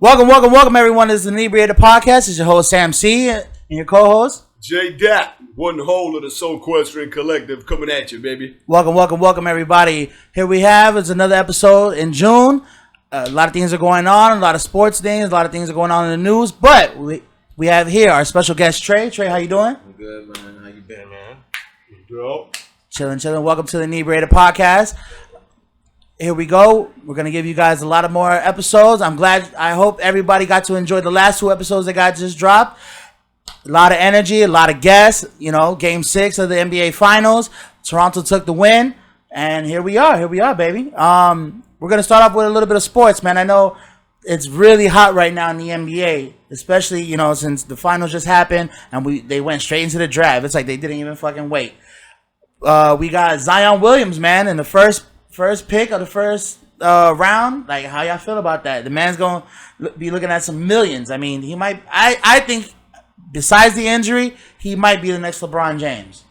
Welcome, everyone. This is the Inebriated podcast. It's your host, Sam C., and your co-host, JDot, one whole of the Soul Equestrian Collective coming at you, baby. Welcome, everybody. Here we have is another episode in June. A lot of things are going on, a lot of sports things, a lot of things are going on in the news, but we have here our special guest, Trey. Trey, how you doing? I'm good, man. How you been, man? Dope. Chilling. Welcome to the Inebriated podcast. Here we go. We're going to give you guys a lot of more episodes. I hope everybody got to enjoy the last two episodes that got just dropped. A lot of energy, a lot of guests. Game 6 of the NBA Finals. Toronto took the win. And here we are, baby. We're going to start off with a little bit of sports, man. I know it's really hot right now in the NBA, especially, since the finals just happened and they went straight into the draft. It's like they didn't even fucking wait. We got Zion Williams, man, in the first pick of the first round. Like, how y'all feel about that? The man's going to be looking at some millions. I mean, he might. I think, besides the injury, he might be the next LeBron James.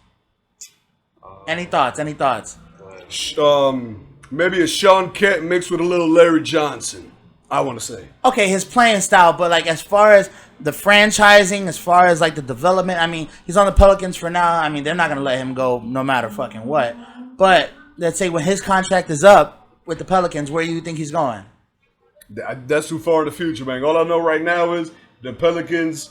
Any thoughts? Maybe a Sean Kemp mixed with a little Larry Johnson, I want to say. Okay, his playing style, but like as far as the franchising, as far as like the development, I mean, he's on the Pelicans for now. I mean, they're not going to let him go no matter fucking what. But let's say when his contract is up with the Pelicans, where do you think he's going? That's too far in the future, man. All I know right now is the Pelicans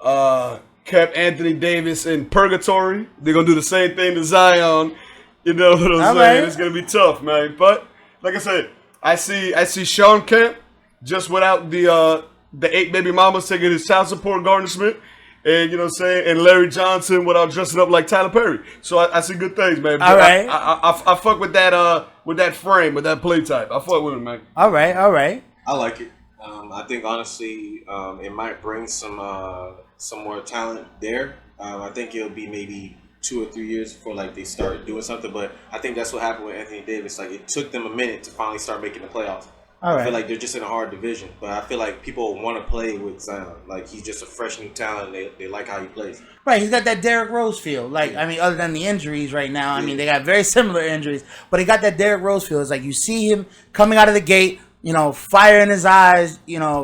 kept Anthony Davis in purgatory. They're going to do the same thing to Zion. You know what I'm saying? Right. It's going to be tough, man. But, like I said, I see Sean Kemp just without the 8 baby mamas taking his child support garnishment. And, you know what I'm saying? And Larry Johnson without dressing up like Tyler Perry. So I see good things, man. All right. I fuck with that frame, with that play type. I fuck with him, man. All right. I like it. I think, honestly, it might bring some more talent there. I think it'll be maybe 2 or 3 years before they start doing something. But I think that's what happened with Anthony Davis. Like, it took them a minute to finally start making the playoffs. All right. I feel like they're just in a hard division, but I feel like people want to play with Zion. Like, he's just a fresh new talent. They like how he plays. Right, he's got that Derrick Rose feel. Like, I mean, other than the injuries right now, I mean, they got very similar injuries, but he got that Derrick Rose feel. It's like you see him coming out of the gate, fire in his eyes,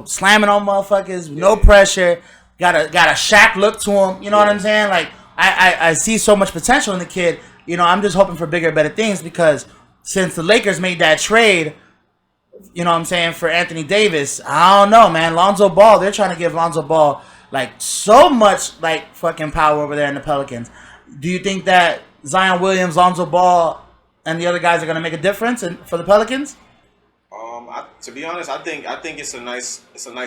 slamming on motherfuckers, no pressure. Got a Shaq look to him. You know what I'm saying? Like, I see so much potential in the kid. I'm just hoping for bigger and better things because since the Lakers made that trade, you know what I'm saying, for Anthony Davis, I don't know, man. Lonzo Ball, they're trying to give Lonzo Ball, so much, fucking power over there in the Pelicans. Do you think that Zion Williams, Lonzo Ball, and the other guys are going to make a difference for the Pelicans? To be honest, I think it's a nice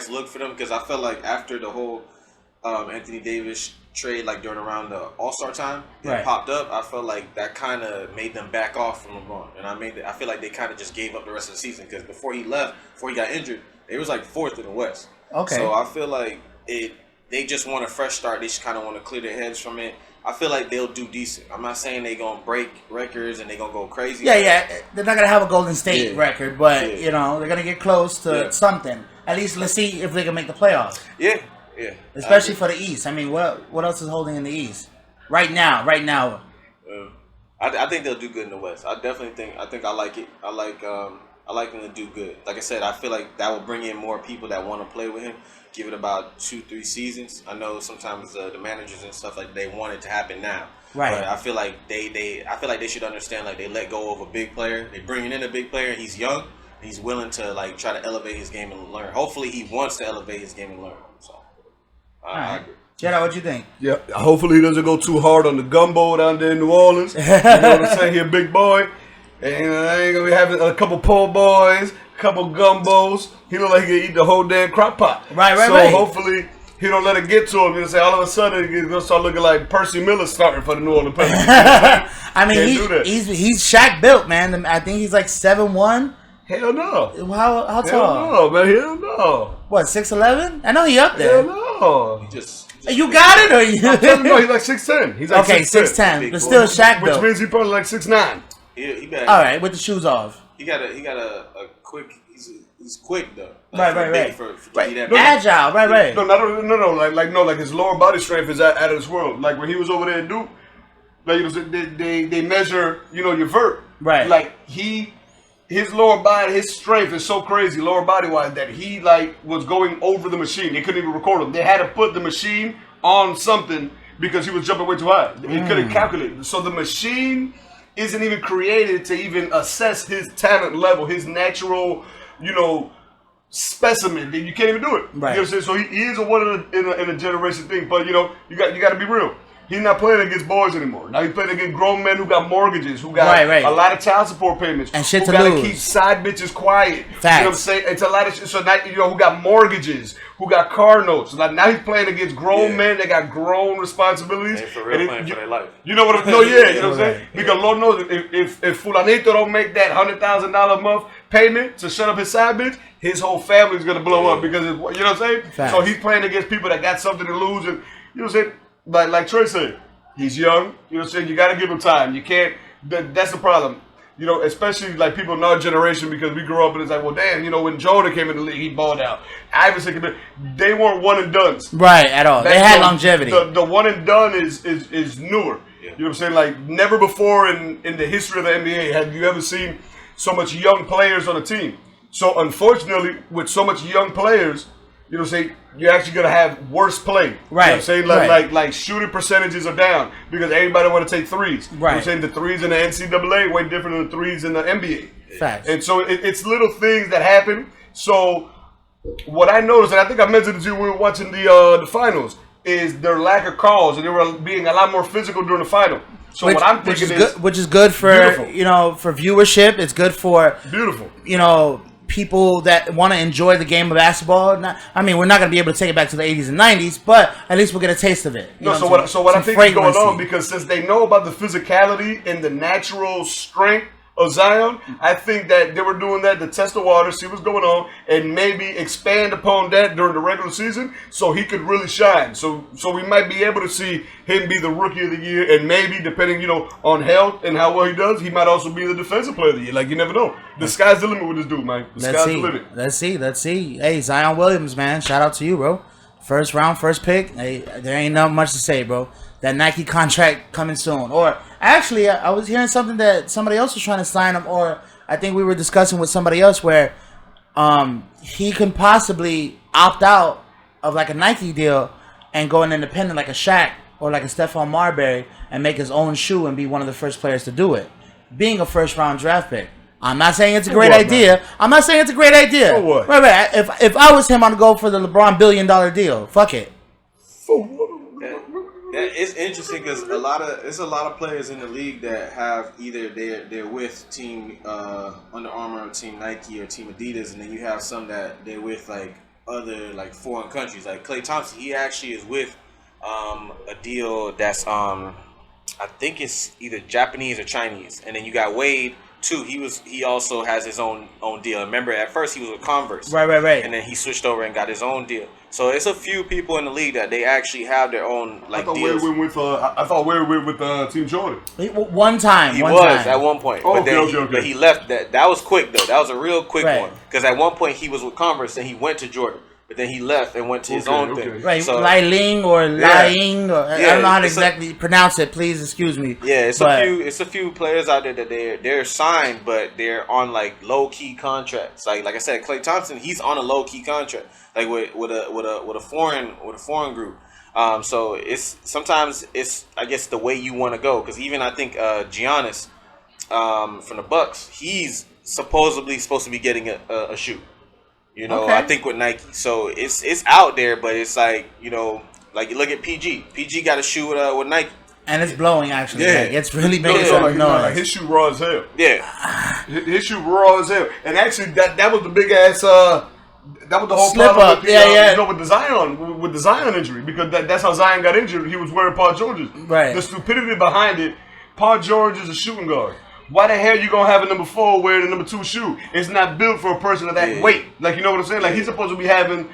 look for them because I felt like after the whole Anthony Davis trade, during around the All-Star time that popped up, I felt like that kind of made them back off from LeBron, and I feel like they kind of just gave up the rest of the season because before he got injured, they was 4th in the West. Okay. So I feel like they just want a fresh start. They just kind of want to clear their heads from it. I feel like they'll do decent. I'm not saying they're gonna break records and they're gonna go crazy. Yeah. They're not gonna have a Golden State record, but they're gonna get close to something. At least let's see if they can make the playoffs. Yeah. Especially for the East. I mean, what else is holding in the East right now? I think they'll do good in the West. I like it. I like them to do good. Like I said, I feel like that will bring in more people that want to play with him. Give it about 2-3 seasons. I know sometimes the managers and stuff they want it to happen now. Right. But I feel like they should understand they let go of a big player. They bringing in a big player. He's young. He's willing to try to elevate his game and learn. Hopefully, he wants to elevate his game and learn. So. I agree. JDot, what you think? Yeah, hopefully he doesn't go too hard on the gumbo down there in New Orleans. You know what I'm saying? He a big boy. And I ain't going to be having a couple po' boys, a couple gumbos. He look like he can eat the whole damn crock pot. Right. So hopefully he don't let it get to him. You know, say all of a sudden he's going to start looking like Percy Miller starting for the New Orleans Pelicans. I mean, he's Shaq built, man. I think he's 7'1". Hell no. How tall? Hell no, man. Hell no. What, 6'11"? I know he up there. Hell no. You got it, or you? No, he's 6'10". He's okay, 6'10", but still Shaq built. Which means he's probably 6'9". He better, all right, with the shoes off. He got a quick. He's quick though. Right. Agile. Right. No. Like his lower body strength is out of this world. Like when he was over there in Duke, they measure your vert. Right. Like he his lower body, his strength is so crazy, lower body wise, that he like was going over the machine. They couldn't even record him. They had to put the machine on something because he was jumping way too high. He couldn't calculate it. So the machine isn't even created to even assess his talent level, his natural, specimen. You can't even do it. Right. You know what I'm saying? So he is a one in a generation thing. But you got to be real. He's not playing against boys anymore. Now he's playing against grown men who got mortgages, who got a lot of child support payments, and shit who to lose. Gotta keep side bitches quiet. Facts. You know what I'm saying? It's a lot of shit. So now who got mortgages, who got car notes. Like now he's playing against grown men that got grown responsibilities. They for real playing for their life. You know what I'm saying? Yeah, you know what I'm saying? Because Lord knows if Fulanito don't make that $100,000 a month payment to shut up his side bitch, his whole family's gonna blow up because you know what I'm saying? Facts. So he's playing against people that got something to lose, and you know what I'm saying? Like Trey said. He's young, you know what I'm saying? You got to give him time. You can't, that's the problem. Especially like people in our generation, because we grew up and it's like, well, damn, when Jordan came in the league, he balled out. Iverson came in, they weren't one and dones. Right, at all. They had longevity. The one and done is newer. Yeah. You know what I'm saying? Like, never before in the history of the NBA have you ever seen so much young players on a team. So, unfortunately, with so much young players, you know what I'm saying, you're actually going to have worse play. Right. You know what I'm saying? Like shooting percentages are down because everybody want to take threes. Right. You know what I'm saying? The threes in the NCAA way different than the threes in the NBA. Facts. And so it's little things that happen. So what I noticed, and I think I mentioned it to you when we were watching the finals, is their lack of calls, and they were being a lot more physical during the final. So what I'm thinking which is good for for viewership. It's good for people that want to enjoy the game of basketball. We're not going to be able to take it back to the 80s and 90s, but at least we'll get a taste of it. So what I think is going on, because since they know about the physicality and the natural strength of Zion, I think that they were doing that to test the water, see what's going on, and maybe expand upon that during the regular season so he could really shine. So we might be able to see him be the rookie of the year, and maybe, depending, on health and how well he does, he might also be the defensive player of the year. Like, you never know. The sky's the limit with this dude, man. The sky's the limit. Let's see. Hey, Zion Williams, man. Shout out to you, bro. First round, first pick. Hey, there ain't not much to say, bro. That Nike contract coming soon. Or actually, I was hearing something that somebody else was trying to sign him, or I think we were discussing with somebody else where he can possibly opt out of like a Nike deal and go an independent like a Shaq or like a Stephon Marbury and make his own shoe and be one of the first players to do it. Being a first round draft pick. I'm not saying it's a great idea. Man? I'm not saying it's a great idea. For what? Right. If I was him, I'd go for the LeBron $1 billion deal. Fuck it. For what? It's interesting because there's a lot of players in the league that have either they're with Team Under Armour, or Team Nike, or Team Adidas, and then you have some that they're with like other like foreign countries. Like Klay Thompson, he actually is with a deal that's I think it's either Japanese or Chinese, and then you got Wade too. He also has his own deal. Remember, at first he was with Converse, right, and then he switched over and got his own deal. So it's a few people in the league that they actually have their own like deals. I thought Wade went with Team Jordan. One time. He was at one point, but but he left. That was quick though. That was a real quick one, because at one point he was with Converse and he went to Jordan. But then he left and went to his own thing. Right, so, Lying or Lying, or I don't know how to exactly pronounce it. Please excuse me. Yeah, it's a few players out there that they're signed, but they're on like low key contracts. Like I said, Klay Thompson, he's on a low key contract, like with a foreign group. So it's sometimes it's I guess the way you want to go, because even I think Giannis from the Bucks, he's supposedly supposed to be getting a shoe. I think with Nike. So it's out there, but it's like, like you look at PG. PG got a shoe with Nike. And it's blowing, actually. Yeah. Like, it's really making noise. Like his shoe raw as hell. Yeah. His shoe raw as hell. And actually, that was the big ass, that was the whole slip problem up. With the Zion injury. Because that's how Zion got injured. He was wearing Paul George's. Right. The stupidity behind it, Paul George is a shooting guard. Why the hell you gonna have a number 4 wearing a number 2 shoe? It's not built for a person of that weight. Like, you know what I'm saying? Like, he's supposed to be having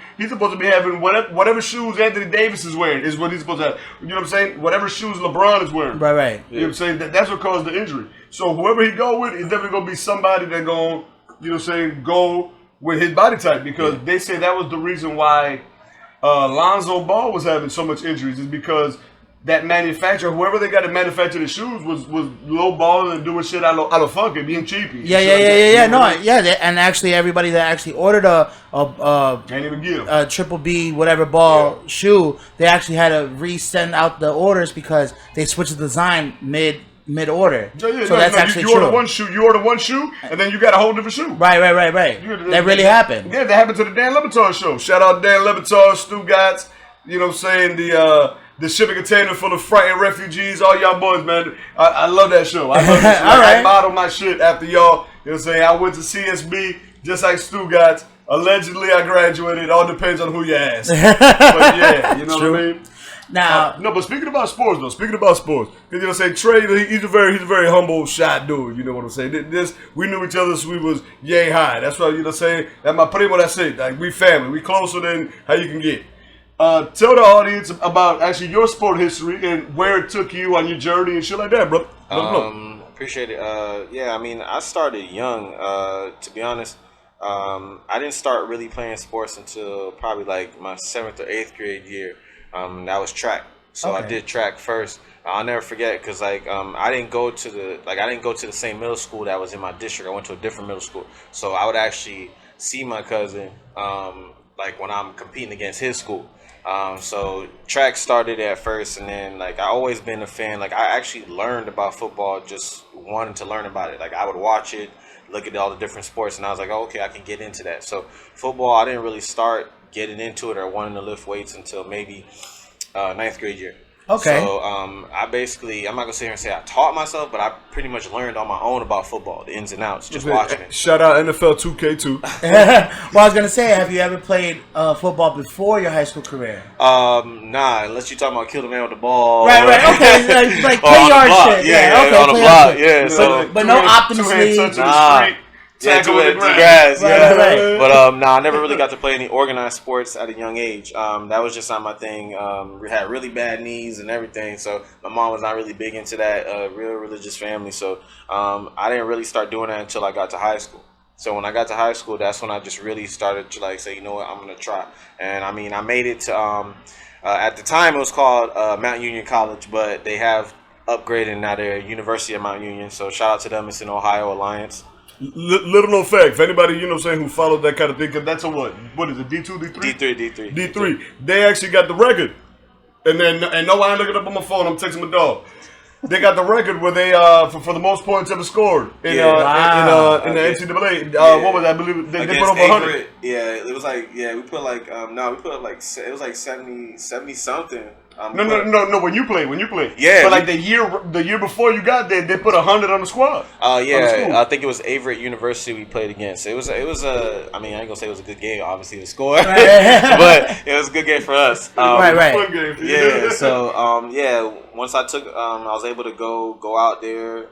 whatever shoes Anthony Davis is wearing is what he's supposed to have. You know what I'm saying? Whatever shoes LeBron is wearing. Right. You know what I'm saying? That's what caused the injury. So whoever he go with is definitely gonna be somebody that gonna, go with his body type, because they say that was the reason why Lonzo Ball was having so much injuries, is because that manufacturer, whoever they got to manufacture the shoes, was lowballing and doing shit out of fucking being cheapy. And actually, everybody that actually ordered can't even get them. a triple B whatever ball shoe, they actually had to resend out the orders because they switched the design mid order. That's actually true. You order one shoe, and then you got a whole different shoe. Right. That really happened. Yeah, that happened to the Dan Le Batard show. Shout out Dan Le Batard, Stu Gotts. You know what I'm saying? The shipping container full of frightened refugees. All y'all boys, man. I love that show. I love that show. All right. I model my shit after y'all. You know what I'm saying? I went to CSB just like Stu Gotts. Allegedly, I graduated. It all depends on who you ask. But yeah, you know what I mean? Now, no, but speaking about sports, because you know what I'm saying, Trey, he's a very humble, shy dude. You know what I'm saying? We knew each other since we was yay high. That's why, you know what I'm saying. That's my primo. That's it. Like, we family. We closer than how you can get. Tell the audience about actually your sport history and where it took you on your journey and shit like that, bro. Appreciate it. Yeah, I mean, I started young. To be honest, I didn't start really playing sports until probably like my 7th or 8th grade year. That was track. So I did track first. I'll never forget because I didn't go to the same middle school that was in my district. I went to a different middle school. So I would actually see my cousin like when I'm competing against his school. So track started at first, and then like I always been a fan. Like I actually learned about football just wanting to learn about it. Like I would watch it, look at all the different sports, and I was like, oh, okay, I can get into that. So football, I didn't really start getting into it or wanting to lift weights until maybe 9th grade year. Okay. So I'm not gonna sit here and say I taught myself, but I pretty much learned on my own about football, the ins and outs, just watching it. Shout out NFL 2K2. Well, I was gonna say, have you ever played football before your high school career? Nah, unless you're talking about kill the man with the ball. Right, okay, like play yard shit. Yeah, okay, on the block. Yeah, so but no Optimus League. Nah. Yeah, to the grass. Right. But I never really got to play any organized sports at a young age. That was just not my thing. We had really bad knees and everything, so my mom was not really big into that. Real religious family, so I didn't really start doing that until I got to high school. So when I got to high school, that's when I just really started to like say, you know what, I'm gonna try. And I mean, I made it to at the time it was called Mount Union College, but they have upgraded now. They're University of Mount Union. So shout out to them. It's in Ohio Alliance. Little known fact, for anybody, you know what I'm saying, who followed that kind of thing, because that's a what is it, D2, D3? D3. They actually got the record. And no, I ain't looking up on my phone, I'm texting my dog. They got the record where they, for the most points ever scored in the NCAA. What was that? I believe they put over 100. Yeah, it was like, we put like, it was like 70 something. No. When you play, yeah. But like the year before you got there, they put 100 on the squad. I think it was Averett University we played against. It was I mean, I ain't gonna say it was a good game, obviously the score, but it was a good game for us. Right. Fun game. Yeah. So once I was able to go out there,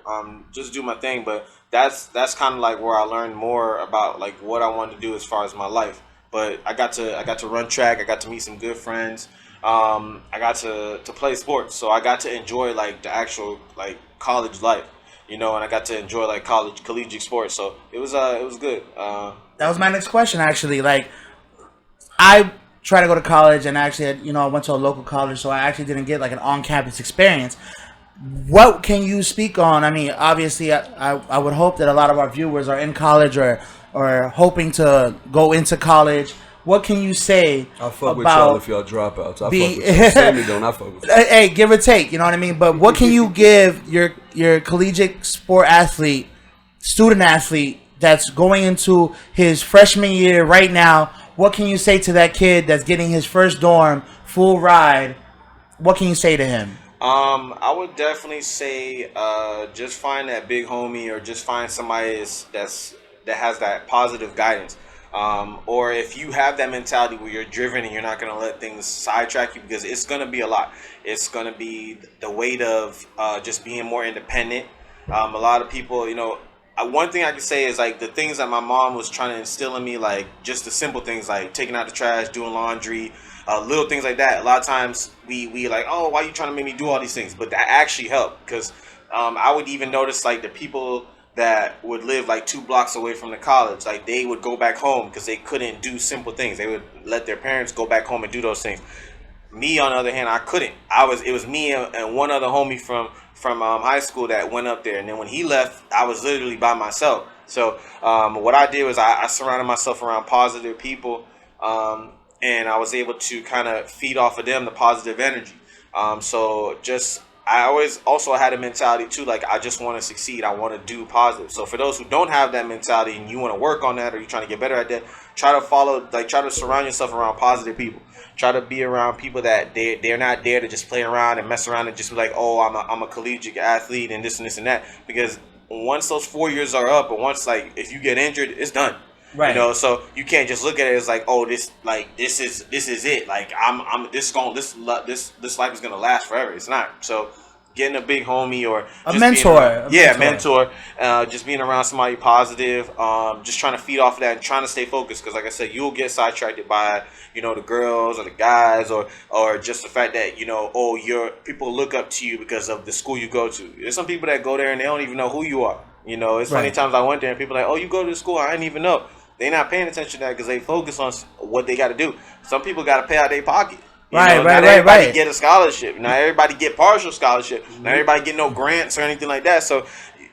just do my thing. But that's kind of like where I learned more about like what I wanted to do as far as my life. But I got to run track. I got to meet some good friends. I got to play sports, so I got to enjoy like the actual like college life, you know, and I got to enjoy like collegiate sports. So it was good. That was my next question, actually. Like, I tried to go to college, and actually, I went to a local college, so I actually didn't get like an on-campus experience. What can you speak on? I mean, obviously, I would hope that a lot of our viewers are in college or hoping to go into college. What can you say I fuck with y'all if y'all dropouts. I fuck with y'all. Sammy don't. I fuck with y'all. Hey, give or take. You know what I mean? But what can you give your collegiate student athlete that's going into his freshman year right now? What can you say to that kid that's getting his first dorm, full ride? What can you say to him? I would definitely say just find that big homie, or just find somebody that has that positive guidance. Or if you have that mentality where you're driven and you're not going to let things sidetrack you, because it's going to be a lot. It's going to be the weight of just being more independent. A lot of people, one thing I can say is like the things that my mom was trying to instill in me, like just the simple things like taking out the trash, doing laundry, little things like that. A lot of times we like, oh, why are you trying to make me do all these things? But that actually helped, because I would even notice like the people that would live like 2 blocks away from the college, like they would go back home because they couldn't do simple things. They would let their parents go back home and do those things. Me, on the other hand, I couldn't. It was me and one other homie from high school that went up there, and then when he left, I was literally by myself. So what I did was I surrounded myself around positive people, and I was able to kind of feed off of them the positive energy. So just I always also had a mentality too, like I just want to succeed. I want to do positive. So for those who don't have that mentality and you want to work on that, or you're trying to get better at that, try to surround yourself around positive people. Try to be around people that they're not there to just play around and mess around and just be like, oh, I'm a collegiate athlete and this and that. Because once those 4 years are up, or once like if you get injured, it's done. Right. You know, so you can't just look at it as like, oh, this is it. Like this life is gonna last forever. It's not. So getting a big homie or a mentor, mentor, just being around somebody positive, just trying to feed off of that and trying to stay focused. Because like I said, you'll get sidetracked by the girls or the guys or just the fact that your people look up to you because of the school you go to. There's some people that go there and they don't even know who you are. It's funny times I went there and people are like, oh, you go to the school, I didn't even know. They're not paying attention to that because they focus on what they got to do. Some people got to pay out their pocket. Not everybody get a scholarship. Not everybody get partial scholarship. Not everybody get no grants or anything like that. So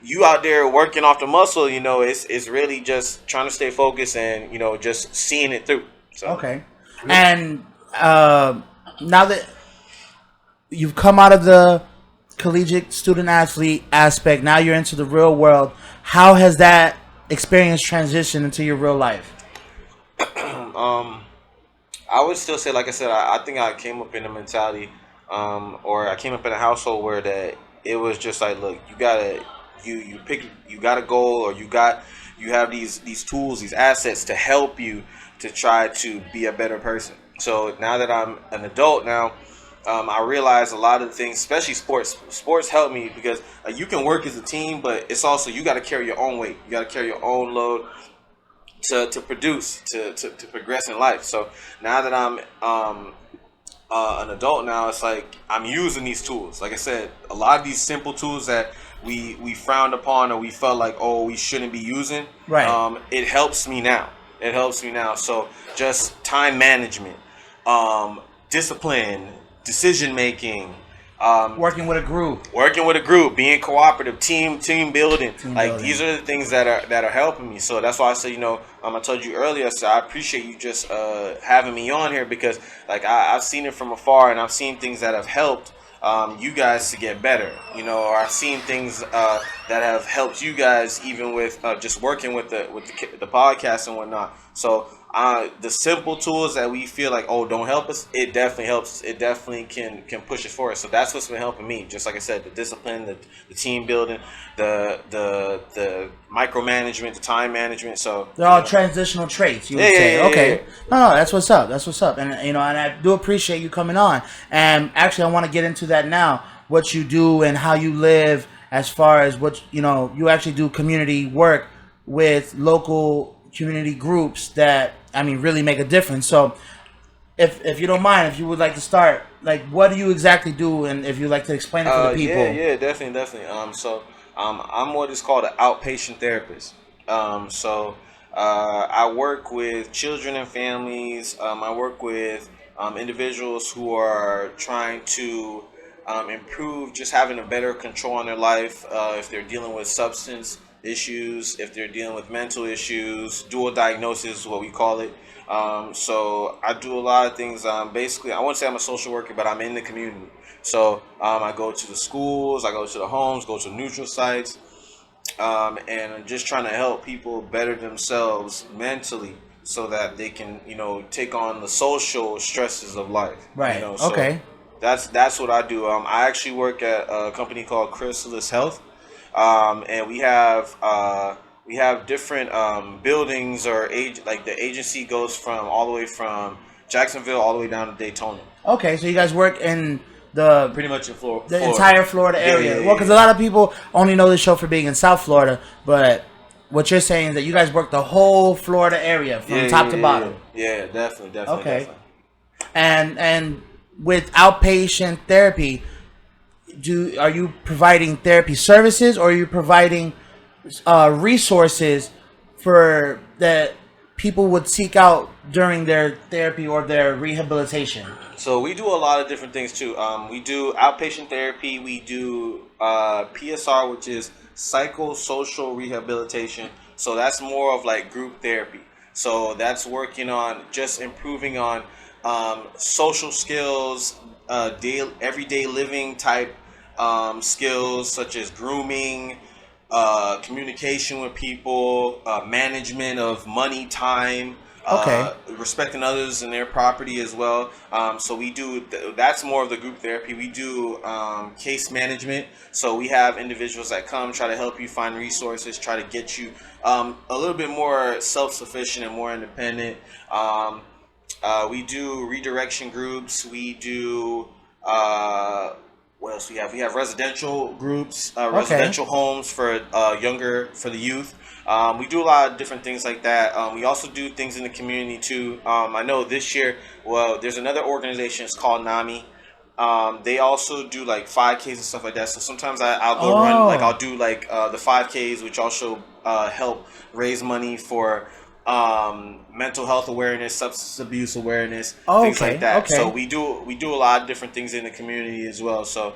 you out there working off the muscle, it's really just trying to stay focused and, just seeing it through. So. Okay. And now that you've come out of the collegiate student athlete aspect, now you're into the real world. How has that experience transitioned into your real life? I would still say, like I said, I think I came up in a mentality, or I came up in a household where that it was just like, look, you got a goal, or you have these tools, these assets to help you to try to be a better person. So now that I'm an adult now, I realize a lot of the things, especially sports help me because you can work as a team, but it's also, you got to carry your own weight. You got to carry your own load to produce, to progress in life. So now that I'm an adult now, it's like I'm using these tools. Like I said, a lot of these simple tools that we frowned upon or we felt like, oh, we shouldn't be using. Right. It helps me now. So just time management, discipline, decision making, working with a group, being cooperative, team building. These are the things that are helping me. So that's why I say, I told you earlier, so I appreciate you just having me on here because like I've seen it from afar and I've seen things that have helped you guys to get better, or I've seen things that have helped you guys even with just working with the podcast and whatnot. So the simple tools that we feel like, oh, don't help us, it definitely helps. It definitely can push us forward. So that's what's been helping me. Just like I said, the discipline, the team building, the micromanagement, the time management. So they're all transitional traits, you would say. Okay. No, that's what's up. And and I do appreciate you coming on. And actually, I want to get into that now. What you do and how you live, as far as what you actually do community work with local community groups that really make a difference. So if you don't mind, if you would like to start, like what do you exactly do, and if you'd like to explain it to the people. Yeah, definitely. So I'm what is called an outpatient therapist. I work with children and families. I work with individuals who are trying to improve, just having a better control on their life, if they're dealing with substance issues, if they're dealing with mental issues, dual diagnosis is what we call it. So I do a lot of things. Basically, I wouldn't say I'm a social worker, but I'm in the community. So I go to the schools, I go to the homes, go to neutral sites, and I'm just trying to help people better themselves mentally so that they can, take on the social stresses of life. Right. So okay. That's what I do. I actually work at a company called Chrysalis Health. And we have different buildings or the agency goes from all the way from Jacksonville all the way down to Daytona. Okay, so you guys work in the pretty much in Florida, the entire Florida area. Yeah. Well, because a lot of people only know the show for being in South Florida, but what you're saying is that you guys work the whole Florida area from top to bottom. Yeah, definitely. Okay, definitely. And with outpatient therapy, are you providing therapy services, or are you providing resources for that people would seek out during their therapy or their rehabilitation? So we do a lot of different things too. We do outpatient therapy. We do PSR, which is psychosocial rehabilitation. So that's more of like group therapy. So that's working on just improving on social skills, everyday living type skills such as grooming, communication with people, management of money, time, respecting others and their property as well. So we do that's more of the group therapy. We do case management. So we have individuals that come try to help you find resources, try to get you a little bit more self-sufficient and more independent. We do redirection groups. We do what else we have? We have residential groups, residential homes for the youth. We do a lot of different things like that. We also do things in the community too. I know this year, there's another organization. It's called NAMI. They also do like 5Ks and stuff like that. So sometimes I'll go run, like I'll do like the 5Ks, which also help raise money for mental health awareness, substance abuse awareness, things like that. So we do a lot of different things in the community as well. So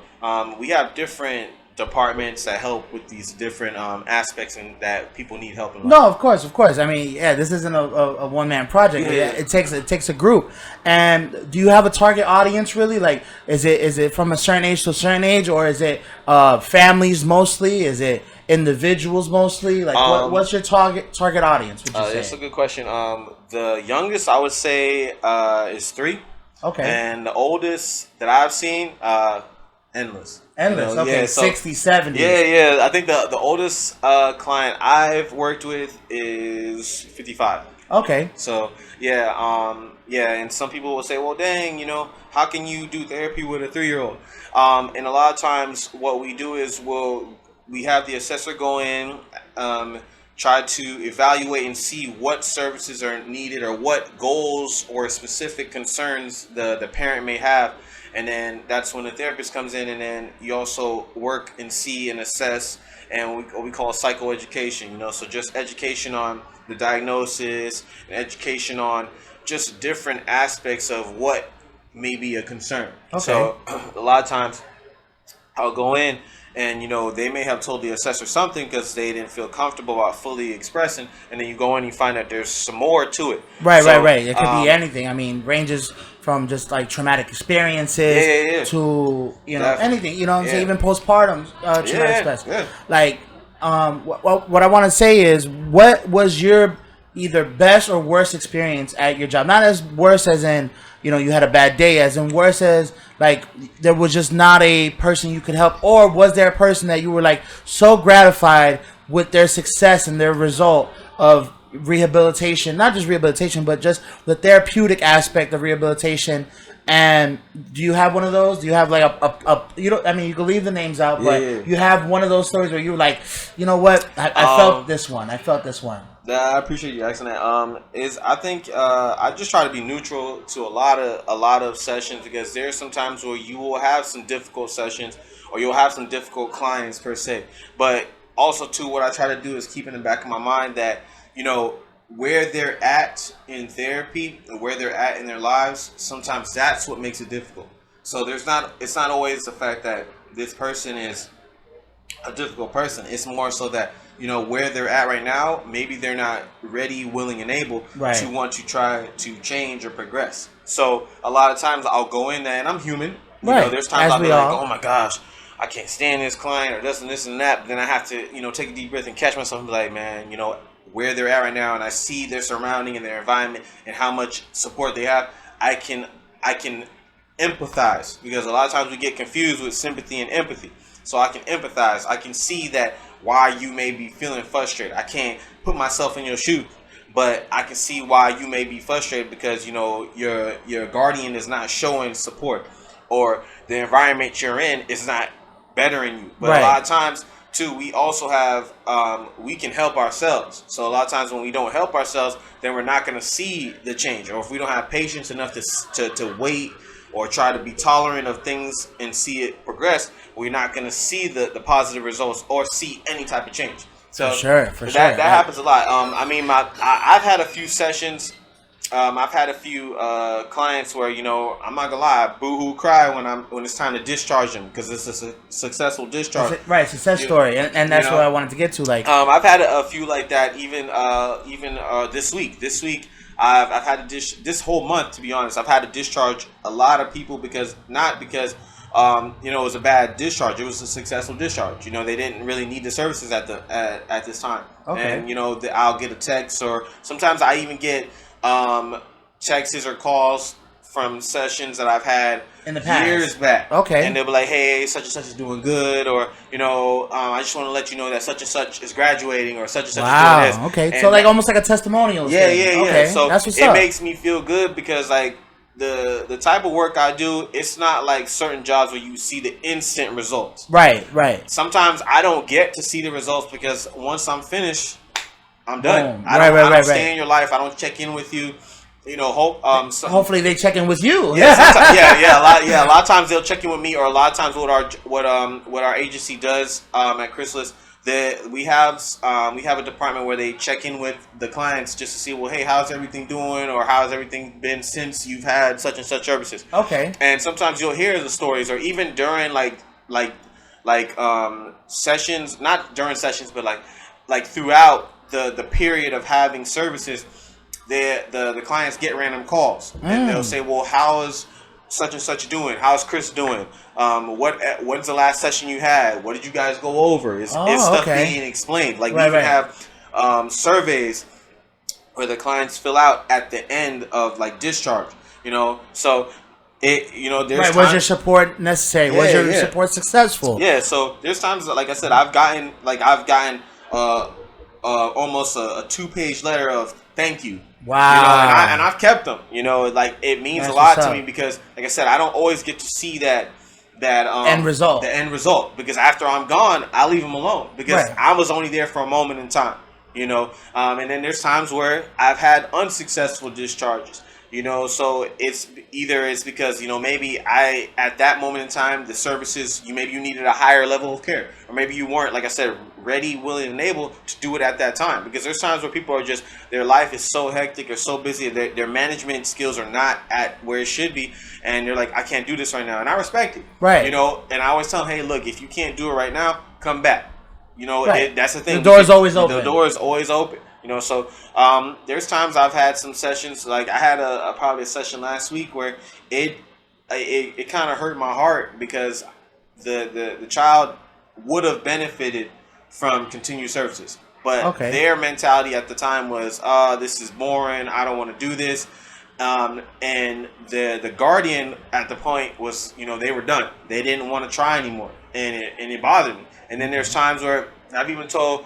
we have different departments that help with these different aspects and that people need help in. No, of course. I mean, this isn't a one-man project. Yeah. It takes a group. And do you have a target audience really? Like, is it from a certain age to a certain age, or is it families mostly? Is it individuals mostly? Like, what's your target audience? Would you say? That's a good question. The youngest I would say is 3. Okay. And the oldest that I've seen, endless. Okay, so 60s, 70s. Yeah. I think the oldest client I've worked with is 55. Okay. So, and some people will say, well, dang, how can you do therapy with a 3-year-old? And a lot of times what we do is we have the assessor go in, try to evaluate and see what services are needed or what goals or specific concerns the parent may have. And then that's when the therapist comes in, and then you also work and see and assess, and what we call psychoeducation, so just education on the diagnosis, and education on just different aspects of what may be a concern. Okay. So a lot of times I'll go in, and they may have told the assessor something because they didn't feel comfortable about fully expressing, and then you go in and you find that there's some more to it. Right. It could be anything. I mean, ranges from just like traumatic experiences to anything. You know what I'm saying? Even postpartum traumatic stress. Yeah. Like, what I want to say is, what was your either best or worst experience at your job? Not as worse as in you had a bad day, as in worse as like there was just not a person you could help, or was there a person that you were like so gratified with their success and their result of rehabilitation, not just rehabilitation, but just the therapeutic aspect of rehabilitation? And do you have one of those? Do you have like you can leave the names out, but you have one of those stories where you were like, you know what, I felt this one. I appreciate you asking that. I think I just try to be neutral to a lot of sessions, because there's some times where you will have some difficult sessions, or you'll have some difficult clients per se. But also too, what I try to do is keep in the back of my mind that where they're at in therapy and where they're at in their lives, sometimes that's what makes it difficult. So it's not always the fact that this person is a difficult person. It's more so that where they're at right now, maybe they're not ready, willing, and able to want to try to change or progress. So a lot of times I'll go in there, and I'm human. There's times I'll be like, oh my gosh, I can't stand this client or this and that. But then I have to, take a deep breath and catch myself and be like, man, where they're at right now, and I see their surrounding and their environment and how much support they have, I can empathize, because a lot of times we get confused with sympathy and empathy. So I can empathize. I can see that why you may be feeling frustrated. I can't put myself in your shoes, but I can see why you may be frustrated because your guardian is not showing support, or the environment you're in is not bettering you. But a lot of times too, we also have we can help ourselves. So a lot of times when we don't help ourselves, then we're not going to see the change. Or if we don't have patience enough to wait or try to be tolerant of things and see it progress, we're not going to see the positive results or see any type of change. So for sure. That happens a lot. I mean, I've had a few sessions. I've had a few clients where, you know, I'm not gonna lie, I boo-hoo cry when it's time to discharge them because it's a successful discharge. Right, success story, and that's what I wanted to get to. Like, I've had a few like that even this week. This week, I've had to this whole month, to be honest, I've had to discharge a lot of people because you know, it was a bad discharge. It was a successful discharge. You know, they didn't really need the services at this time. Okay. And you know, I'll get a text, or sometimes I even get texts or calls from sessions that I've had in the past, years back. Okay. And they'll be like, hey, such and such is doing good, or, you know, I just want to let you know that such and such is graduating, or such and such is doing this. Okay. And so like almost like a testimonial. Yeah. Okay. So that's what's it up. makes me feel good because like the type of work I do, it's not like certain jobs where you see the instant results. Right. Sometimes I don't get to see the results because once I'm finished, I'm done. Boom. I don't stay in your life. I don't check in with you. You know, hopefully they check in with you. Yeah, a lot of times they'll check in with me, or a lot of times what our agency does at Chrysalis, we have a department where they check in with the clients just to see, well, hey, how's everything doing, or how's everything been since you've had such and such services. Okay. And sometimes you'll hear the stories, or even during like sessions, not during sessions, but like throughout the period of having services. The clients get random calls and they'll say, well, how is such and such doing? How's Chris doing? When's the last session you had? What did you guys go over? Is stuff being explained? Like we even have surveys where the clients fill out at the end of like discharge, you know, so there's right. Was your support necessary? Was your support successful? Yeah. So there's times that, like I said, I've gotten almost a 2-page letter of thank you. Wow. You know, and I've kept them. You know, like it means a lot to me because, like I said, I don't always get to see that end result. The end result, because after I'm gone, I leave them alone because I was only there for a moment in time. You know, and then there's times where I've had unsuccessful discharges. You know, so it's because, you know, maybe at that moment in time, the services, maybe you needed a higher level of care, or maybe you weren't, like I said, ready, willing, and able to do it at that time. Because there's times where people are just, their life is so hectic or so busy, their management skills are not at where it should be, and they're like, I can't do this right now, and I respect it. Right. You know, and I always tell them, hey, look, if you can't do it right now, come back. You know, that's the thing. The door is always open. The door is always open. You know, so there's times I've had some sessions, like I had probably a session last week where it kind of hurt my heart because the child would have benefited from continued services, but their mentality at the time was, this is boring, I don't want to do this, and the guardian at the point was, you know, they were done, they didn't want to try anymore, and it bothered me. And then there's times where I even told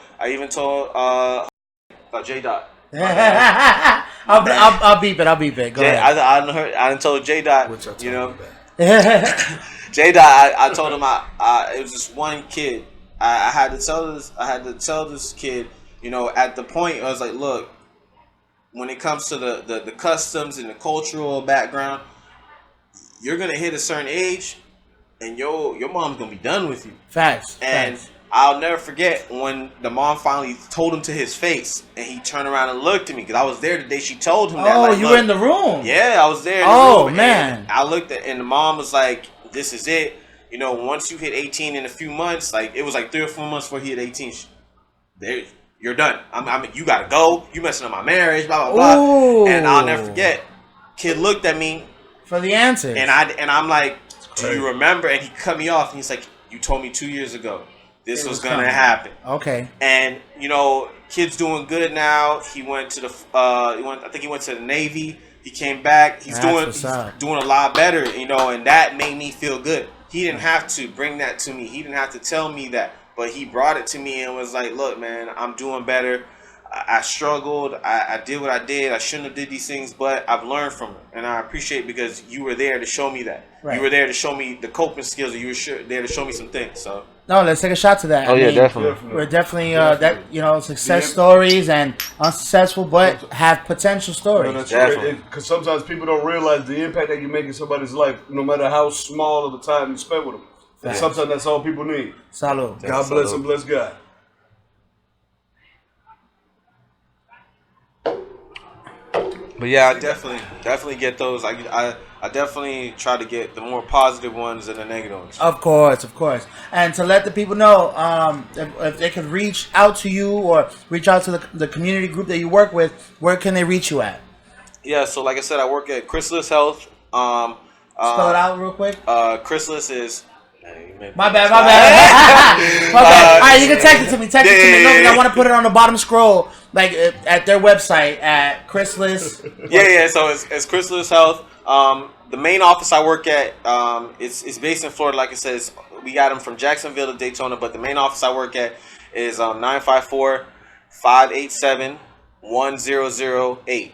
JDot. I'll beep it. Go ahead. I told JDot, you know. JDot, I told him it was just one kid. I had to tell this kid, you know, at the point I was like, look, when it comes to the customs and the cultural background, you're gonna hit a certain age, and your mom's gonna be done with you. Facts. I'll never forget when the mom finally told him to his face, and he turned around and looked at me because I was there the day she told him that. Oh, like, you were in the room. Yeah, I was there. In the room, man! And I looked at, and the mom was like, "This is it. You know, once you hit 18 in a few months, like it was like 3 or 4 months before he hit 18. You're done. You gotta go. You messing up my marriage. Blah blah blah." Ooh. And I'll never forget. Kid looked at me for the answer, and I'm like, "Do you remember?" And he cut me off, and he's like, "You told me 2 years ago this was gonna happen." Okay. And you know, kid's doing good now. He went to I think he went to the Navy. He came back. He's doing a lot better, you know, and that made me feel good. He didn't have to bring that to me. He didn't have to tell me that, but he brought it to me and was like, "Look, man, I'm doing better. I struggled. I did what I did. I shouldn't have did these things, but I've learned from it, and I appreciate it because you were there to show me that. Right. You were there to show me the coping skills, and you were there to show me some things." So. No, let's take a shot to that. Oh, I mean, definitely. We're definitely, success stories and unsuccessful, but have potential stories. No, that's right. Because sometimes people don't realize the impact that you make in somebody's life, no matter how small of a time you spend with them. And sometimes that's all people need. Salud. God bless and bless God. But yeah, I definitely get those. I definitely try to get the more positive ones than the negative ones. Of course. And to let the people know, if they can reach out to you or reach out to the community group that you work with, where can they reach you at? Yeah, so like I said, I work at Chrysalis Health. Spell it out real quick. Chrysalis is... My bad. All right, you can text it to me. No, I want to put it on the bottom scroll, like at their website at Chrysalis. Yeah. So it's Chrysalis Health. The main office I work at, it's based in Florida. Like I said, we got them from Jacksonville to Daytona, but the main office I work at is 954-587-1008.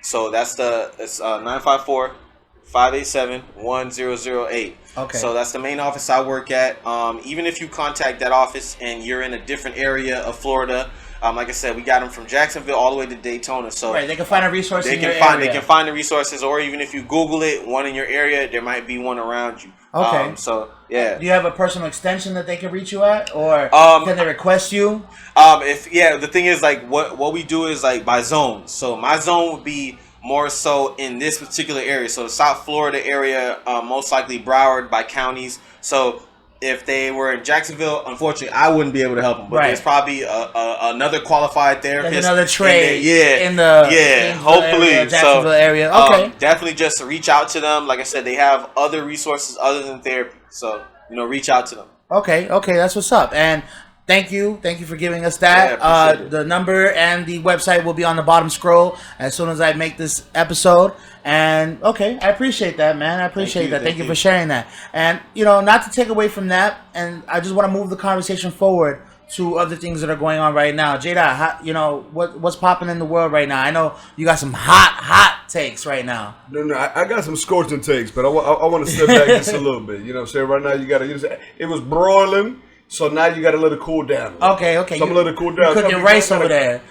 So it's 954-587-1008. Okay. So that's the main office I work at. Even if you contact that office and you're in a different area of Florida, like I said, we got them from Jacksonville all the way to Daytona. So right, they can find a resource in your area. They can find the resources, or even if you Google it, one in your area, there might be one around you. Okay. So yeah. Do you have a personal extension that they can reach you at, or can they request you? The thing is, like, what we do is like by zones. So my zone would be more so in this particular area. So the South Florida area, most likely Broward by counties. So if they were in Jacksonville, unfortunately, I wouldn't be able to help them. But there's probably another qualified therapist. There's another Trey in the hopefully area, Jacksonville area. Okay. Definitely just reach out to them. Like I said, they have other resources other than therapy. So, reach out to them. Okay, that's what's up. And thank you for giving us that. Yeah, the number and the website will be on the bottom scroll as soon as I make this episode. And okay, I appreciate that, man. I appreciate that. Thank you for sharing that. And not to take away from that, and I just want to move the conversation forward to other things that are going on right now. JDot, what's popping in the world right now? I know you got some hot takes right now. No, I got some scorching takes, but I want to step back just a little bit. You know what I'm saying? Right now, you got to. It was broiling. So now you got to let it cool down. Okay. So I'm let it cool down. Cooking rice over there.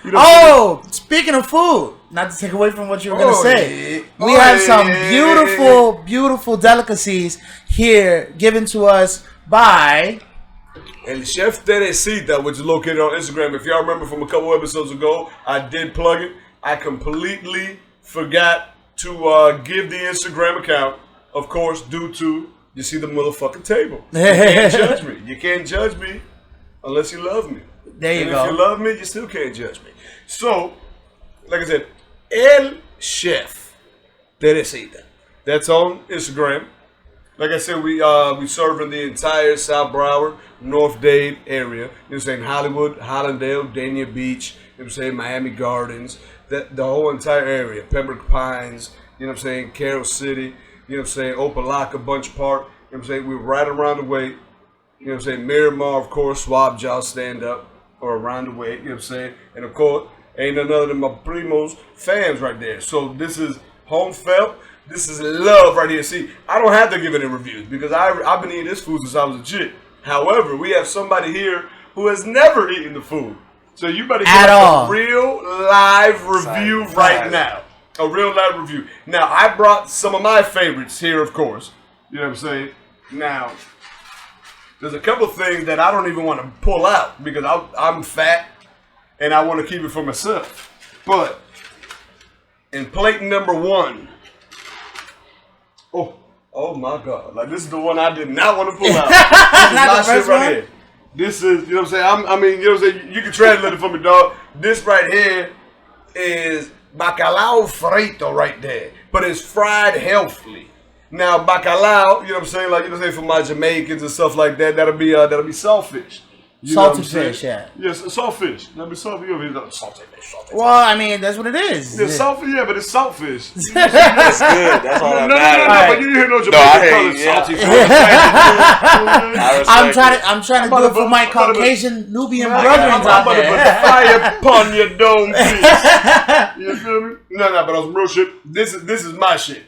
Speaking of food, not to take away from what you were going to say. We have some beautiful delicacies here given to us by El Chef Teresita, which is located on Instagram. If y'all remember from a couple episodes ago, I did plug it. I completely forgot to give the Instagram account, of course, due to... You see the motherfucking table. You can't judge me. You can't judge me unless you love me. There you go. If you love me, you still can't judge me. So, like I said, El Chef Teresita. That's on Instagram. Like I said, we serving the entire South Broward, North Dade area. You know what I'm saying? Hollywood, Hollandale, Dania Beach. You know what I'm saying? Miami Gardens. The whole entire area. Pembroke Pines. You know what I'm saying? Carroll City. You know what I'm saying? Opelika, Bunch Park. You know what I'm saying? We're right around the way. You know what I'm saying? Miramar, of course, Swab Jaw stand up or around the way. You know what I'm saying? And of course, ain't none other than my primos fans right there. So this is home felt. This is love right here. See, I don't have to give any reviews because I've been eating this food since I was a kid. However, we have somebody here who has never eaten the food. So you better get a real live review right now. A real live review. Now, I brought some of my favorites here, of course. You know what I'm saying? Now, there's a couple things that I don't even want to pull out because I'm fat and I want to keep it for myself. But in plate number 1, oh my God. Like, this is the one I did not want to pull out. This is my shit right here. This is, you know what I'm saying? I mean, you know what I'm saying? You can translate it for me, dog. This right here is bacalao frito right there, but it's fried healthily. Now bacalao, you know what I'm saying, like, you know what I'm saying, for my Jamaicans and stuff like that, that'll be saltfish. Salted fish, yeah. Yes, saltfish. That'll be saltfish. Salted fish. Well, I mean, that's what it is. Yeah, saltfish, yeah, but it's saltfish. That's good. That's all that matters. No, but you didn't hear no Jamaican call it salty fish. I'm trying to do it for my Caucasian Nubian brethren out there. I'm about to put the fire upon your dome piece. You feel me? No, but on some real shit, this is my shit.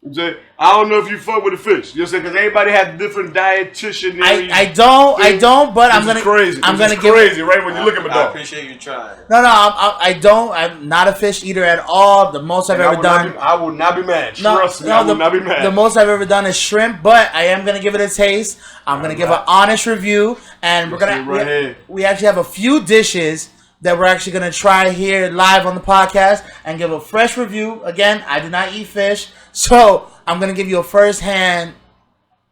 I don't know if you fuck with the fish. You know what I'm saying? Because everybody has different dietitian. I don't. But I'm gonna. Crazy. I'm gonna give crazy, right? When you look at my dog. I appreciate you trying. No, I don't. I'm not a fish eater at all. The most I've ever done. I will not be mad. Trust me, I will not be mad. The most I've ever done is shrimp, but I am gonna give it a taste. I'm gonna give an honest review, and we're gonna. We actually have a few dishes that we're actually going to try here live on the podcast and give a fresh review. Again, I do not eat fish, so I'm going to give you a first-hand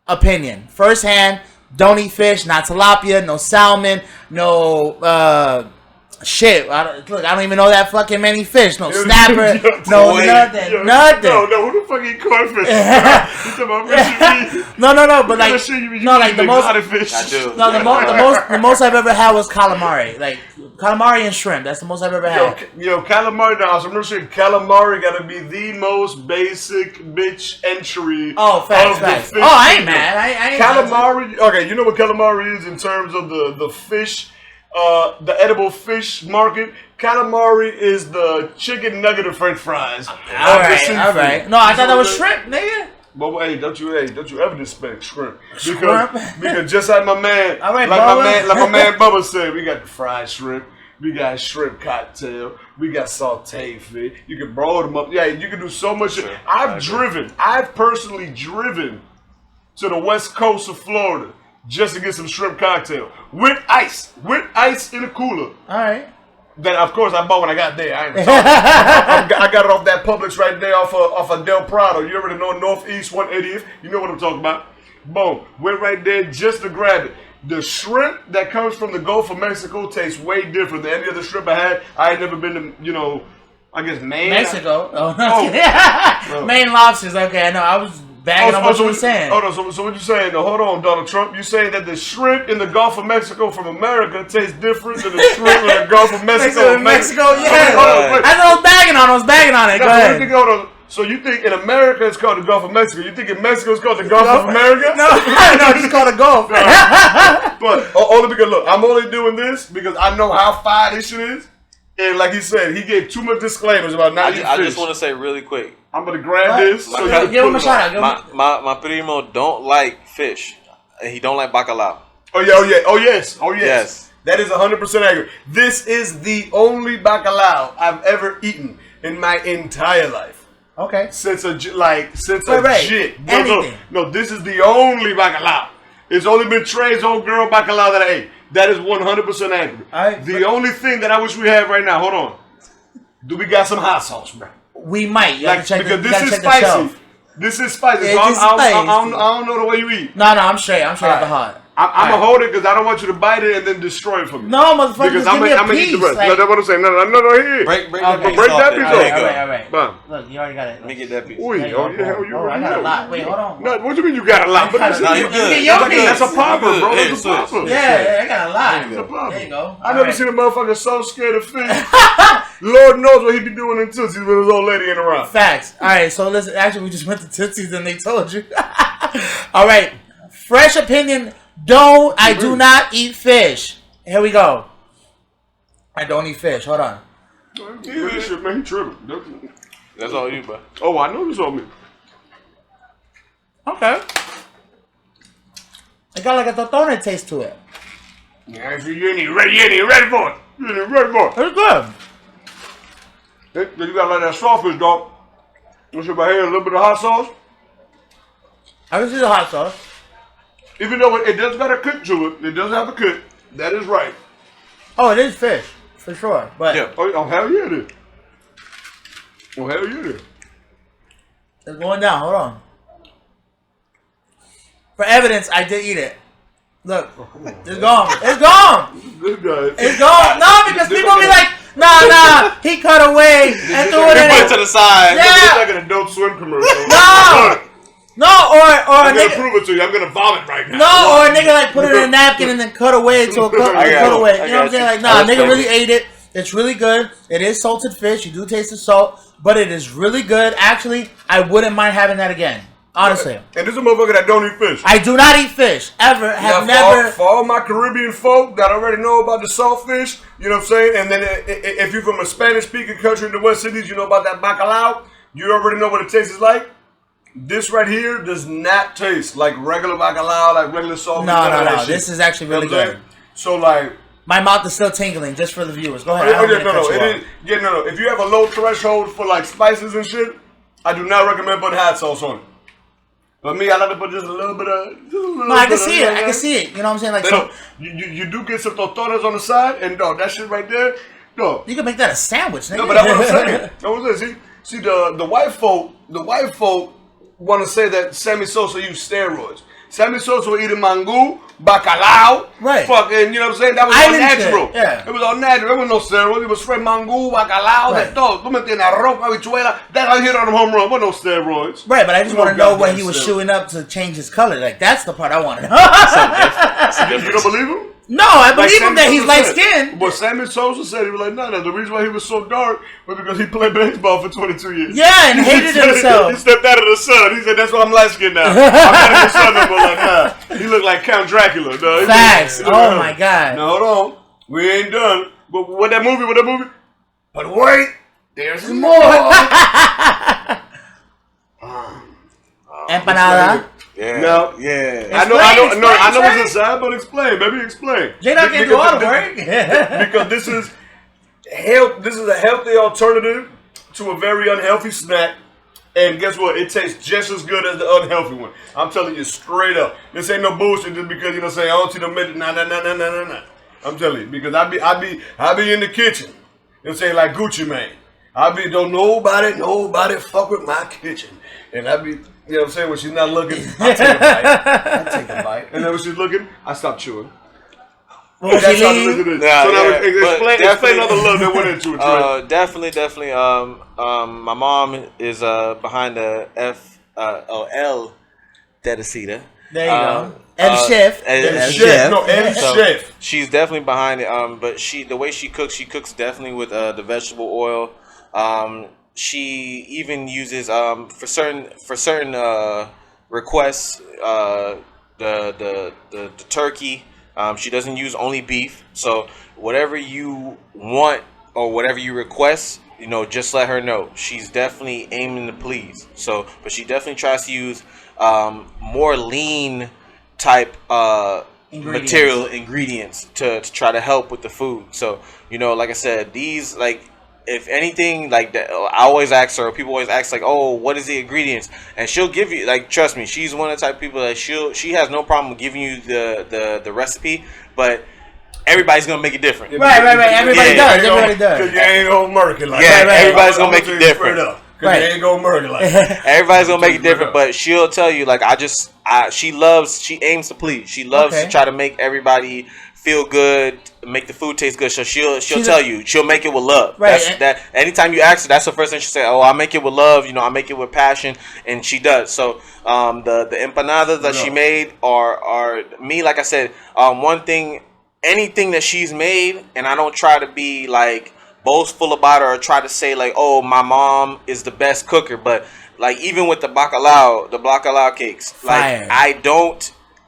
opinion. First-hand, don't eat fish, not tilapia, no salmon, no... shit, I don't even know that fucking many fish. No snapper, no nothing. No, who the fuck eat codfish? No, but like, the most, I do. no, the most I've ever had was calamari, like calamari and shrimp. That's the most I've ever had. Yo, calamari. Now, I'm gonna say calamari gotta be the most basic bitch entry. Oh, facts. Oh, I ain't mad. I ain't calamari. Okay, you know what calamari is in terms of the fish. The edible fish market. Calamari is the chicken nugget of French fries. All right. No, I thought that was shrimp, nigga. But hey, don't you ever disrespect shrimp? Because just like my man, right, like my man Bubba said, we got the fried shrimp, we got shrimp cocktail, we got sauteed fish. You can broil them up. Yeah, you can do so much. Sure. I've personally driven to the west coast of Florida just to get some shrimp cocktail with ice in a cooler. All right. That of course I bought when I got there. I got it off that Publix right there off of Del Prado. You already know Northeast 180th. You know what I'm talking about. Boom. Went right there just to grab it. The shrimp that comes from the Gulf of Mexico tastes way different than any other shrimp I had. I had never been to, I guess Maine. Mexico. Maine lobsters. Okay, I know. I was bagging on what you were saying. Hold on, so what you saying? Hold on, Donald Trump. You saying that the shrimp in the Gulf of Mexico from America tastes different than the shrimp in the Gulf of Mexico? Mexico, yeah. I was bagging on it. Go ahead. So you think in America it's called the Gulf of Mexico? You think in Mexico it's called the Gulf of America? No, it's called the Gulf. But only because, look, I'm only doing this because I know how fire this shit is. And like he said, he gave too much disclaimers about not eating fish. I just want to say really quick. I'm going to grab this. So give him a shout out. My primo don't like fish. He don't like bacalao. Oh yes. That is 100% accurate. This is the only bacalao I've ever eaten in my entire life. Okay. Since a jit. Anything. No, this is the only bacalao. It's only been Trey's old girl bacalao that I ate. That is 100% accurate. The only thing that I wish we had right now, hold on. Do we got some hot sauce, bro? We might. Because this is spicy. This is spicy. So I don't know the way you eat. No, I'm straight. I'm straight out the heart. I'm going to hold it because I don't want you to bite it and then destroy it for me. No, motherfucker, because I'm going to eat the rest. No, that's what I'm saying. No, here. Break that piece off. All right. Bam. Look, you already got it. Let me get that piece. I got a lot. Wait, hold on. No, what do you mean you got a lot? That's a popper, bro. That's a popper. Yeah, I got a lot. There you go. I never seen a motherfucker so scared of fish. Lord knows what he be doing in Tootsies with his old lady in around. Facts. All right, so listen. Actually, we just went to Tootsies and they told you. All right. Fresh opinion. I do not eat fish. Here we go. I don't eat fish. Hold on. Yeah, shit, man, he tripping. That's all you, bro. Oh, I know this on me. Okay. It got like a totone taste to it. Yeah, you ain't even ready for it. It's good. Then you got like that saltfish, dog. What's your here? A little bit of hot sauce. I can see the hot sauce. Even though it does got a cook to it, it does have a cook. That is right. Oh, it is fish for sure. But yeah. Oh hell yeah, it is. Oh hell yeah, it is. It's going down. Hold on. For evidence, I did eat it. Look, it's gone. It's gone. This guy. It's gone. No, because people be like, nah. He cut away and threw it in. He put it to the side. Yeah. It's like an Adult Swim commercial. No, or I'm gonna prove it to you. I'm gonna vomit right now. No, or a nigga like put it in a napkin and then cut away to a cutaway. You know what I'm saying? Like, nah, nigga really ate it. It's really good. It is salted fish. You do taste the salt, but it is really good. Actually, I wouldn't mind having that again. Honestly. And this is a motherfucker that don't eat fish. I do not eat fish. Ever. Have never. For all my Caribbean folk that already know about the saltfish, you know what I'm saying? And then if you're from a Spanish-speaking country in the West Indies, you know about that bacalao. You already know what it tastes like. This right here does not taste like regular bacalao, like regular saltfish. No. This is actually really good. So, like... My mouth is still tingling, just for the viewers. Go ahead. No. If you have a low threshold for, like, spices and shit, I do not recommend putting hot sauce on it. But me, I like to put just a little bit of... I can see it. You know what I'm saying? Like, you do get some totones on the side, and that shit right there, No. You can make that a sandwich, nigga. No, but that's what I'm saying. That was it. See, the white folk want to say that Sammy Sosa used steroids. Sammy Sosa was eating mango, bacalao, right? Fucking, you know what I'm saying? That was all natural. Yeah. It was all natural. There was no steroids. It was straight mango, bacalao, de todo. Tú me entiendes? Arroz, habichuela. That's how he hit on the home run. There was no steroids. Right, but I just want to know what he was shooting up to change his color. Like, that's the part I want to know. You don't believe him? No, I believe him that he's light skinned. But Sammy Sosa said, he was like, no, the reason why he was so dark was because he played baseball for 22 years. Yeah, and hated himself. He stepped out of the sun. He said, that's why I'm light skinned now. I'm not in the sun no more. Like, nah. He looked like Count Dracula. No, Facts. Oh my God. Now, hold on. We ain't done. But what that movie? But wait, there's more. Empanada. Yeah. No. Yeah. I know what's inside, but explain, baby, explain. JDot can do all the work. Because this is a healthy alternative to a very unhealthy snack. And guess what? It tastes just as good as the unhealthy one. I'm telling you straight up. This ain't no bullshit just because, say, I don't see no minute. Nah. I'm telling you. Because I be in the kitchen. Say like Gucci Mane. Don't nobody fuck with my kitchen. And I be, you know what I'm saying, when she's not looking, I take a bite. And then when she's looking, I stop chewing. Well, that's how the listen to this. So now explain all the love that went into it. Definitely. My mom is behind the L Dedicita. There you go. And chef. Chef. She's definitely behind it. But the way she cooks definitely with the vegetable oil. She even uses for certain requests the turkey. She doesn't use only beef. So whatever you want or whatever you request, just let her know. She's definitely aiming to please. So, but she definitely tries to use more lean type ingredients to try to help with the food. So, like I said, these if anything like that, I always ask her. People always ask "Oh, what is the ingredients?" And she'll give you trust me, she's one of the type of people that she has no problem giving you the recipe, but everybody's gonna make it different. Right. Everybody does. Because you ain't gonna murk it like that. Everybody's gonna make it different. Right. You ain't gonna murk it like that. Everybody's gonna make it different, but she'll tell you she aims to please. She loves to try to make everybody feel good, make the food taste good. So she'll tell you, she'll make it with love. Right. That anytime you ask her, that's the first thing she'll say. Oh, I make it with love. I make it with passion, and she does. So the empanadas that she made are me. Like I said, one thing, anything that she's made, and I don't try to be boastful about her or try to say oh, my mom is the best cooker, but even with the bacalao cakes, fire.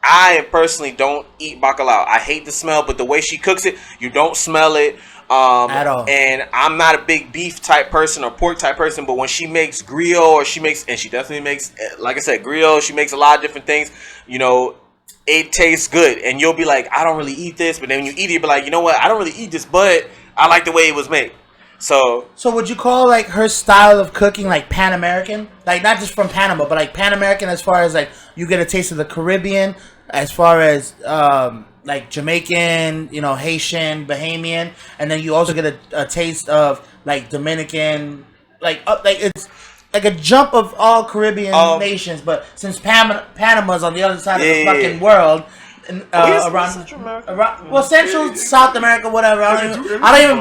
I personally don't eat bacalao. I hate the smell, but the way she cooks it, you don't smell it at all. And I'm not a big beef type person or pork type person, but when she makes griot and she definitely makes, like I said, griot, she makes a lot of different things, it tastes good. And you'll be like, I don't really eat this, but then when you eat it, you'll be like, you know what, I don't really eat this, but I like the way it was made. So would you call her style of cooking Pan American? Not just from Panama, but Pan American as far as you get a taste of the Caribbean, as far as Jamaican, Haitian, Bahamian, and then you also get a taste of Dominican, it's a jump of all Caribbean nations. But since Panama's on the other side of the fucking world. Around Central America. Central, South America, whatever. I don't even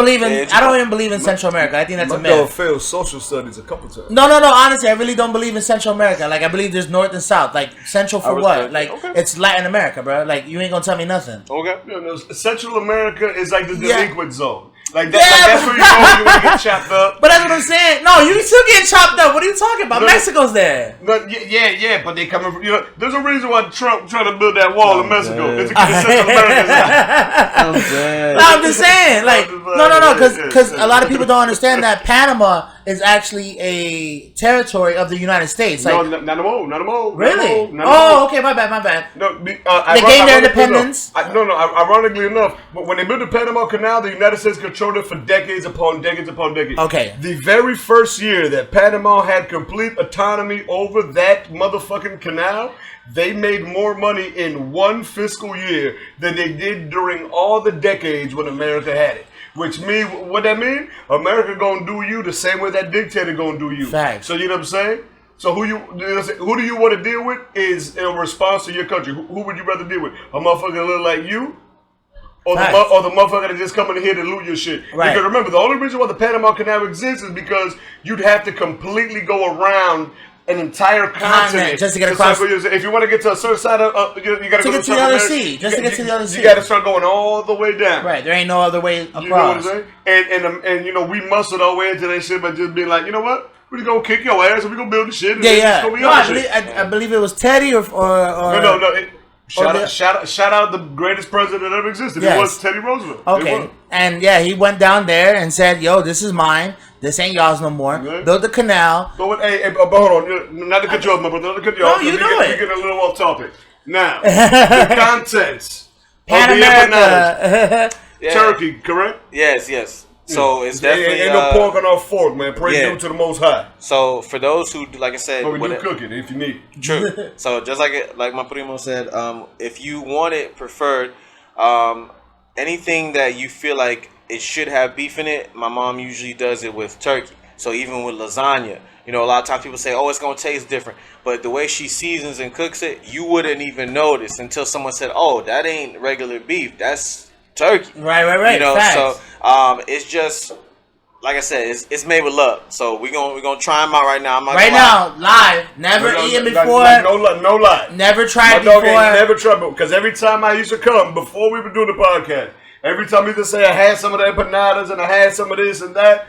believe in Central America. I think that's a myth. Failed social studies a couple times. No. Honestly, I really don't believe in Central America. I believe there's North and South. Central for what? It's Latin America, bro. You ain't gonna tell me nothing. Okay. No, Central America is the delinquent zone. That's where you go when you want to get chopped up. But that's what I'm saying. No, you still getting chopped up. What are you talking about? Mexico's there. But but they coming. There's a reason why Trump trying to build that wall in Mexico. It's Central America. I'm just saying. No, because a lot of people don't understand that Panama is actually a territory of the United States. Not no more. Really? Okay. My bad. No, they gained their independence. Ironically enough, but when they built the Panama Canal, the United States controlled it for decades upon decades upon decades. Okay. The very first year that Panama had complete autonomy over that motherfucking canal, they made more money in one fiscal year than they did during all the decades when America had it. Which mean what that mean? America gonna do you the same way that dictator gonna do you. Facts. So you know what I'm saying? So who do you want to deal with is in response to your country. Who would you rather deal with? A motherfucker that look like you? Or the motherfucker that just coming in here to loot your shit. Right. Because remember, the only reason why the Panama Canal exists is because you'd have to completely go around an entire continent just to get across. If you want to get to a certain side of, you got to go to the other sea. Just to get to the other sea. You got to start going all the way down. Right. There ain't no other way across. You know what I'm saying? And you know, we muscled our way into that shit by just being like, you know what? We're just gonna kick your ass and we're gonna build the shit. I believe it was Teddy or no. Shout out the greatest president that ever existed. Yes. It was Teddy Roosevelt. Okay. And yeah, he went down there and said, yo, this is mine. This ain't y'all's no more. Yeah. Build the canal. But hold on. Not to cut you off, my brother. Not to cut you off. No, you know it. We're getting a little off topic. Now, the contents Pan of the America. Turkey, correct? Yes. So it's definitely ain't no pork on our fork, man. Praise due to the Most High. So for those who, like I said, we do cook it if you need. True. So just like my primo said, if you want it preferred, anything that you feel like it should have beef in it, my mom usually does it with turkey. So even with lasagna, you know, a lot of times people say, "Oh, it's gonna taste different," but the way she seasons and cooks it, you wouldn't even notice until someone said, "Oh, that ain't regular beef. That's turkey." Right. You know, facts. so it's just like I said, it's made with love. So we're gonna try them out right now. Now, live. Never eaten before. No lie. Never tried before. My dog ain't never tried because every time I used to come before we were doing the podcast, every time I used to say I had some of the empanadas and I had some of this and that,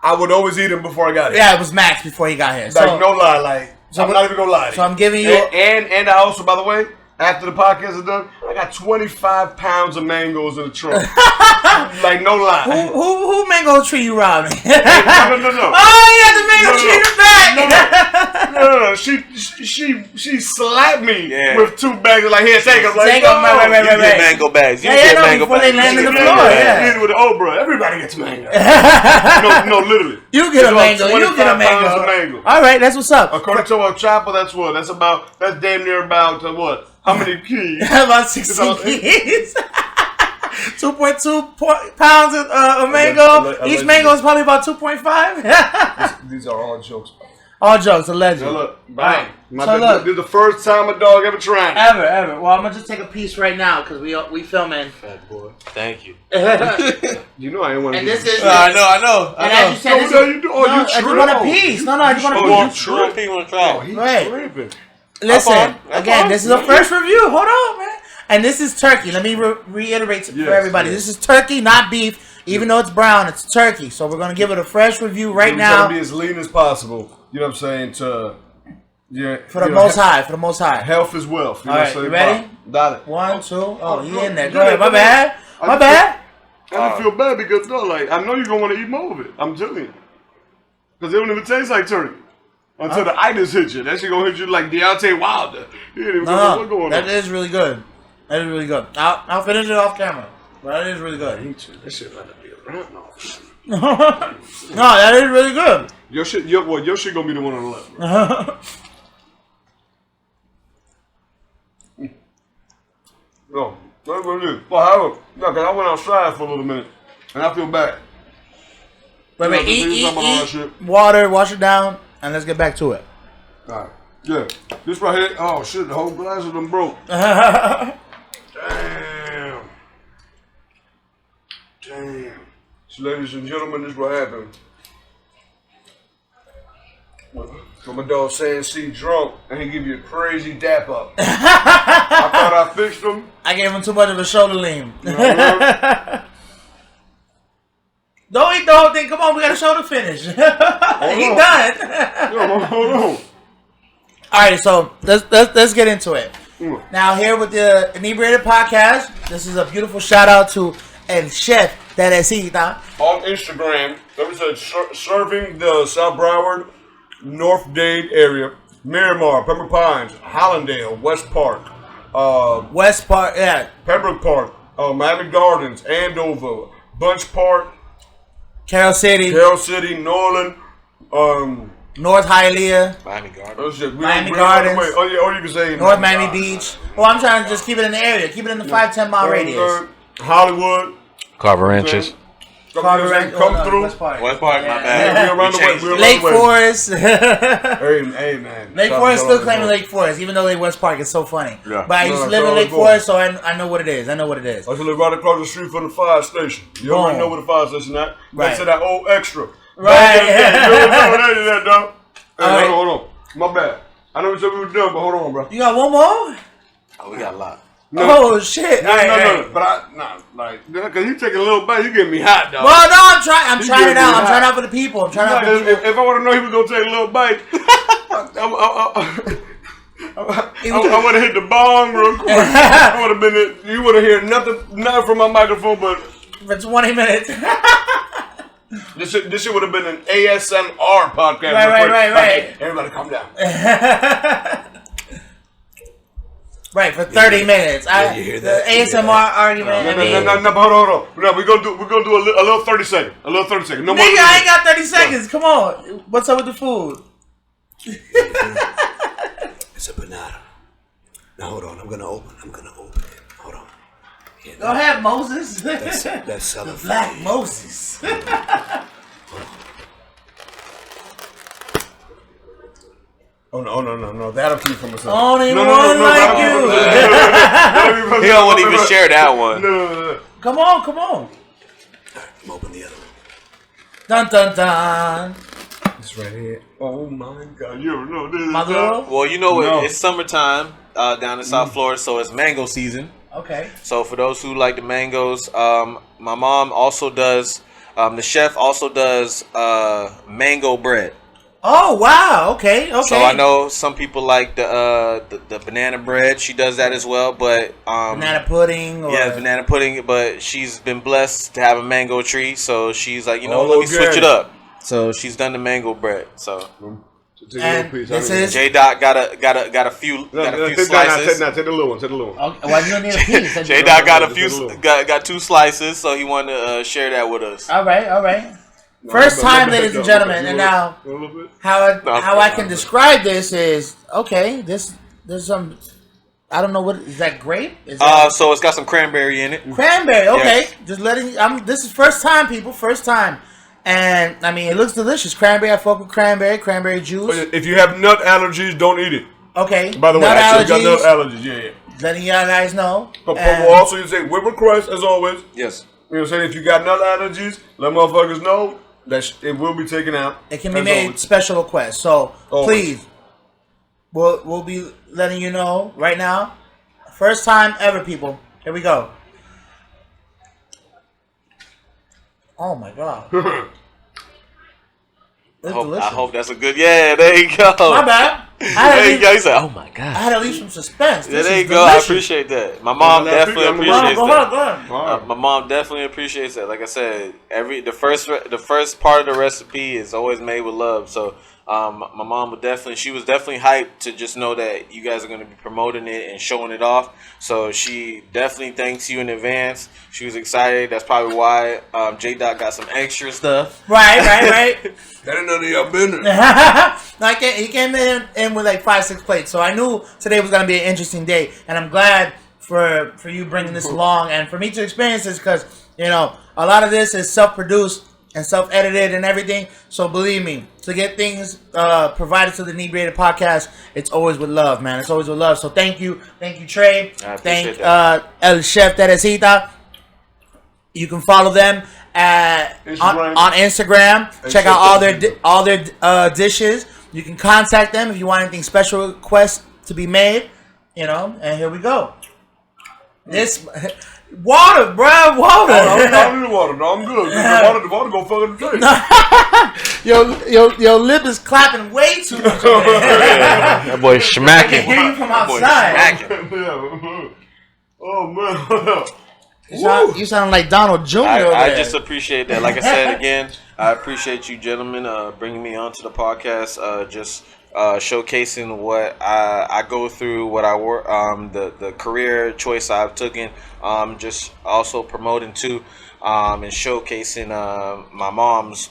I would always eat them before I got here. Yeah, it was Max before he got here. So, no lie, I'm not even gonna lie to you. So I'm giving you and I also, by the way, after the podcast is done, I got 25 pounds of mangoes in the trunk. Like, no lie. Who mango tree you robbing? No. Oh, you got the mango tree in the back. No. She slapped me with 2 bags. Like, here, take them. Like, right. Mango bags. You get mango before bags. They land on the floor. Yeah. With bro, everybody gets mango. No, literally. You get a mango. You get a mango. All right, that's what's up. According to a chopper, that's what? That's damn near about what? How many keys? About 60 keys. 2.2 pounds of mango. Each mango is probably about 2.5. These are all jokes. All jokes, alleged. So look, bang. This is the first time a dog ever tried. Ever. Well, I'm gonna just take a piece right now because we filming. Fat boy. Thank you. You know I ain't want to. And this is. I know. And as you said, you I just want a piece. No, I just want a piece. True. People want to try. He's tripping. Listen, again, this is a first review. Hold on, man. And this is turkey. Let me reiterate for everybody. This is turkey, not beef. Even though it's brown, it's turkey. So we're going to give it a fresh review right now. We're going to be as lean as possible. You know what I'm saying? For the most high. Health is wealth. You know what I'm saying? You ready? Got it. 1, 2. Oh, he in there. Go ahead. My bad. I don't feel bad because, I know you're going to want to eat more of it. I'm telling you. Because it don't even taste like turkey. Until the itis hit you. That shit gonna hit you like Deontay Wilder. What's going on? That is really good. I'll finish it off camera. But that is really good. That shit about to be around. No, that is really good. Your shit gonna be the one on the left. No, that's what it is. Well, because I went outside for a little minute, and I feel bad. Wait, eat water, wash it down, and let's get back to it. All right. Yeah. This right here, oh shit, the whole glass of them broke. Damn. So ladies and gentlemen, this is what happened. So my dog saying see drunk and he give you a crazy dap up. I thought I fixed him. I gave him too much of a shoulder lean. Don't eat the whole thing. Come on, we got a show to finish. He done. Hold on. All right, so let's get into it. Now here with the Inebriated podcast, this is a beautiful shout out to El Chef Teresita on Instagram. That was serving the South Broward, North Dade area, Miramar, Pembroke Pines, Hollandale, West Park, Pembroke Park, Miami Gardens, Andover, Bunch Park, Carroll City, Norland, North Hialeah, Miami Gardens. Miami Gardens. Or you can say North Miami Beach. Well, I'm trying to just keep it in the area. Keep it in the 5-10 mile radius. Hollywood. Carver Ranches. Come through. West Park, my bad. Yeah, we around the way. Lake Forest. Hey, man. Lake Forest still claiming Lake Forest, even though they West Park is so funny. Yeah. But I used to live in Lake Forest, so I know what it is. I know what it is. I used to live right across the street from the fire station. You already know where the fire station is. Right. Next to that old extra. Right. You know that, dog. Hey, hold on. My bad. I know we said we were done, but hold on, bro. You got one more? Oh, we got a lot. No. Oh shit! No. But because you take a little bite, you getting me hot, dog. Well, no, I'm trying it out. I'm trying it out for the people. I'm trying it out for the people. If I would have known he was gonna take a little bite, I would have hit the bong real quick. I would have been. You would have heard nothing from my microphone, but for 20 minutes. This shit would have been an ASMR podcast. Right. Everybody, calm down. Right, for 30 minutes. You hear that? The ASMR argument. No, hold on. No, we're gonna do a little 30 second. No more. Nigga, I ain't got 30 seconds. Come on. What's up with the food? It's a banana. Now hold on. I'm gonna open it. Hold on. Go ahead, Moses. That's selling. Black Moses. Oh no! That'll keep from myself. Only one like you. He don't want to even share that one. No. Come on. Alright, I'm open the other one. Dun. It's right here. Oh my God! You ever know this? My girl. Well, you know what? It's summertime down in South Florida, so it's mango season. Okay. So for those who like the mangoes, my mom also does. The chef also does mango bread. Oh wow! Okay. So I know some people like the banana bread. She does that as well, but banana pudding. Yeah, banana pudding. But she's been blessed to have a mango tree, so she's like, let me switch it up. So she's done the mango bread. So and this is JDot got a few slices. Take the little one. Okay, well, you don't need a piece. JDot got 2 slices, so he wanted to share that with us. All right. First time, ladies and gentlemen, and now how I can describe this is okay. There's some, I don't know what is that, grape? Is that so it's got some cranberry in it. Cranberry, okay. Yes. Just letting. This is first time, people. First time, and I mean it looks delicious. Cranberry, I fuck with cranberry juice. If you have nut allergies, don't eat it. Okay. By the way, I got nut allergies. Yeah. Letting y'all guys know. But also, you say whip request as always. Yes. You know what I'm saying? If you got nut allergies, let motherfuckers know. It will be taken out. It can be made special request. So please, we'll be letting you know right now. First time ever, people. Here we go. Oh my God. I hope that's a good. Yeah, there you go. My bad. There you go. He said, "Oh my God." I had to leave some suspense. Yeah, there you go. I appreciate that. My mom definitely appreciates Go that. ahead. My mom definitely appreciates that. Like I said, the first part of the recipe is always made with love. So my mom she was definitely hyped to just know that you guys are going to be promoting it and showing it off. So she definitely thanks you in advance. She was excited. That's probably why JDot got some extra stuff. Right. That ain't none of your business. No, he came in with like 5-6 plates, so I knew today was gonna be an interesting day, and I'm glad for you bringing this along and for me to experience this because a lot of this is self-produced and self-edited and everything. So believe me, to get things provided to the Inebriated podcast, it's always with love, man. It's always with love. So thank you, Trey. Thank El Chef Teresita. You can follow them on Instagram. Check out all their dishes. You can contact them if you want anything special requests to be made. And here we go. This water, bro, water. I don't need water. No, I'm good. The water go fuck up the taste. Your lip is clapping way too much. That boy smacking. I can hear you from outside. Oh man. You sound like Donald Jr. I just appreciate that. Like I said again, I appreciate you gentlemen bringing me onto the podcast. Just showcasing what I go through, what I work, the career choice I've taken. Just also promoting too, and showcasing my mom's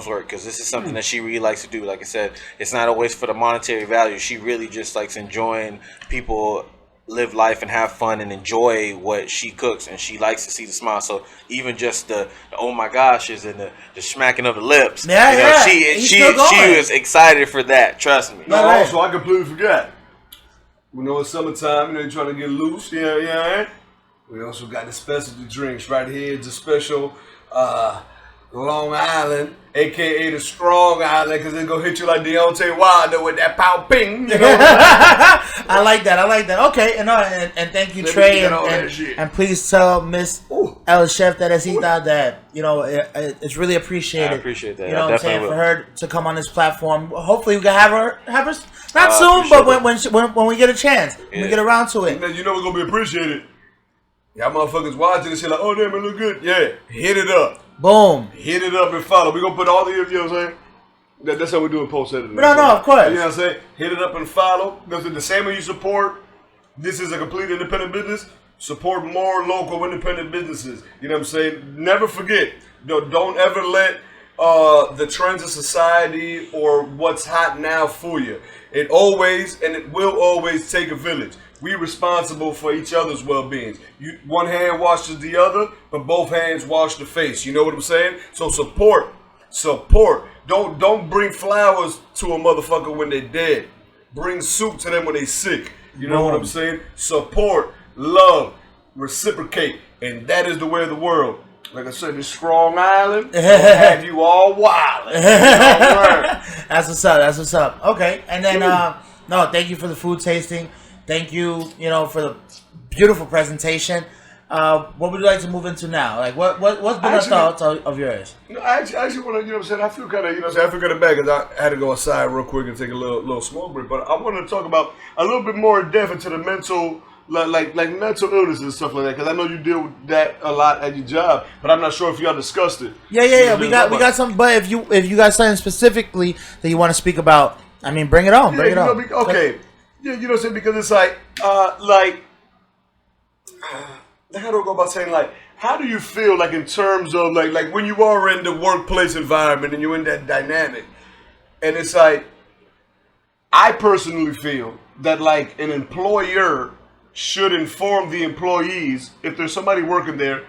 work because this is something that she really likes to do. Like I said, it's not always for the monetary value. She really just likes enjoying people live life and have fun and enjoy what she cooks, and she likes to see the smile. So even just the oh my gosh is and the smacking of the lips. She was excited for that. Trust me. No, also I completely forgot. We know it's summertime. You're trying to get loose. Yeah. We also got the specialty drinks right here. It's a special Long Island, a.k.a. the Strong Island, because it's going to hit you like Deontay Wilder with that pow ping. You know? I like that. Okay, and thank you, Trey, and please tell Miss El Chef that it's really appreciated. I appreciate that. You know what I'm saying? For her to come on this platform. Hopefully we can have her not soon, but when we get a chance, when we get around to it. You know it's going to be appreciated. Y'all motherfuckers watching this shit like, oh, damn, it look good. Yeah, hit it up. Boom. Hit it up and follow. We're going to put all the, you know what I'm saying? That's how we do in post-editing. No, of course. You know what I'm saying? Hit it up and follow. Because the same way you support, this is a complete independent business, support more local independent businesses. You know what I'm saying? Never forget, don't ever let the trends of society or what's hot now fool you. It always and it will always take a village. We responsible for each other's well-being. One hand washes the other, but both hands wash the face. You know what I'm saying? So support. Don't bring flowers to a motherfucker when they're dead. Bring soup to them when they're sick. You know what I'm saying? Support, love, reciprocate, and that is the way of the world. Like I said, this Strong Island will have you all wild. That's what's up. Okay, and then thank you for the food tasting. Thank you, for the beautiful presentation. What would you like to move into now? Like, what's been the thoughts of yours? I actually want to, I feel kind of, I feel kind of bad because I had to go outside real quick and take a little smoke break. But I want to talk about a little bit more in depth into the mental, like mental illness and stuff like that. Because I know you deal with that a lot at your job, but I'm not sure if y'all discussed it. Yeah. We got some. But if you got something specifically that you want to speak about, I mean, bring it on. Bring it on. Okay. Yeah, you know what I'm saying? Because it's like, how do I go about saying, like, how do you feel, like, in terms of, like when you are in the workplace environment and you're in that dynamic, and it's like, I personally feel that, like, an employer should inform the employees if there's somebody working there,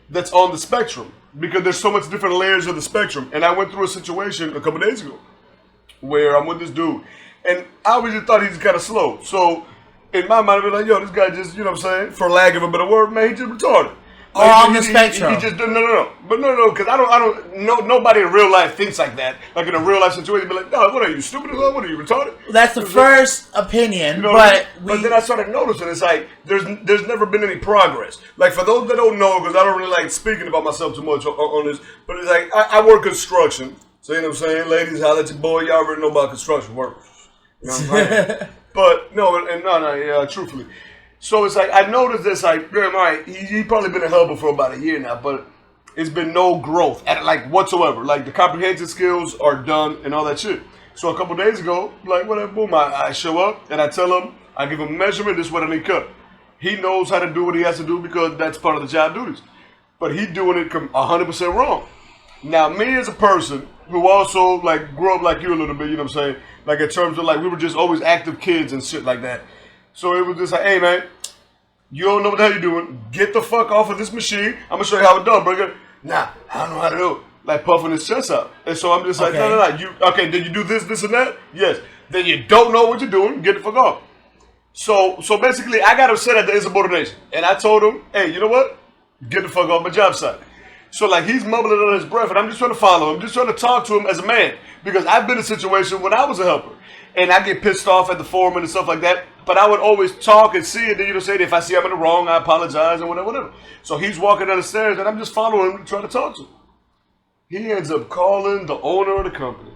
that's on the spectrum, because there's so much different layers of the spectrum. And I went through a situation a couple days ago where I'm with this dude. And I always just thought he was kind of slow. So, in my mind, I'd be like, yo, this guy just, you know what I'm saying? For lack of a better word, man, he just retarded. Like, on the spectrum. He just, no, because I don't know, nobody in real life thinks like that. Like, in a real life situation, be like, no, what are you, stupid as well? What are you, retarded? That's the first opinion, but then I started noticing, it's like, there's never been any progress. Like, for those that don't know, because I don't really like speaking about myself too much on this, but it's like, I work construction. So, you know what I'm saying? Ladies, holla at your boy. Y'all already know about construction work. You know what I'm saying? But no, truthfully. So it's like I noticed this, like, he probably been in Hubble for about a year now, but it's been no growth at like whatsoever. Like the comprehension skills are done and all that shit. So a couple days ago, like whatever, boom, I show up and I tell him, I give him a measurement, this is what I need cut. He knows how to do what he has to do because that's part of the job duties. But he doing it 100% wrong. Now me as a person who also like grew up like you a little bit, you know what I'm saying? Like in terms of like we were just always active kids and shit like that. So it was just like, hey man, you don't know what the hell you're doing. Get the fuck off of this machine. I'm gonna show you how it's done, bro. Nah, I don't know how to do it. Like puffing his chest out. And so I'm just like, no. Did you do this and that? Yes. Then you don't know what you're doing. Get the fuck off. So basically, I got upset at the insubordination. And I told him, hey, you know what? Get the fuck off my job site. So like he's mumbling under his breath, and I'm just trying to follow him, just trying to talk to him as a man. Because I've been in a situation when I was a helper. And I get pissed off at the foreman and stuff like that. But I would always talk and see it. Then say, if I see I'm in the wrong, I apologize and whatever. So he's walking down the stairs, and I'm just following him, trying to talk to him. He ends up calling the owner of the company,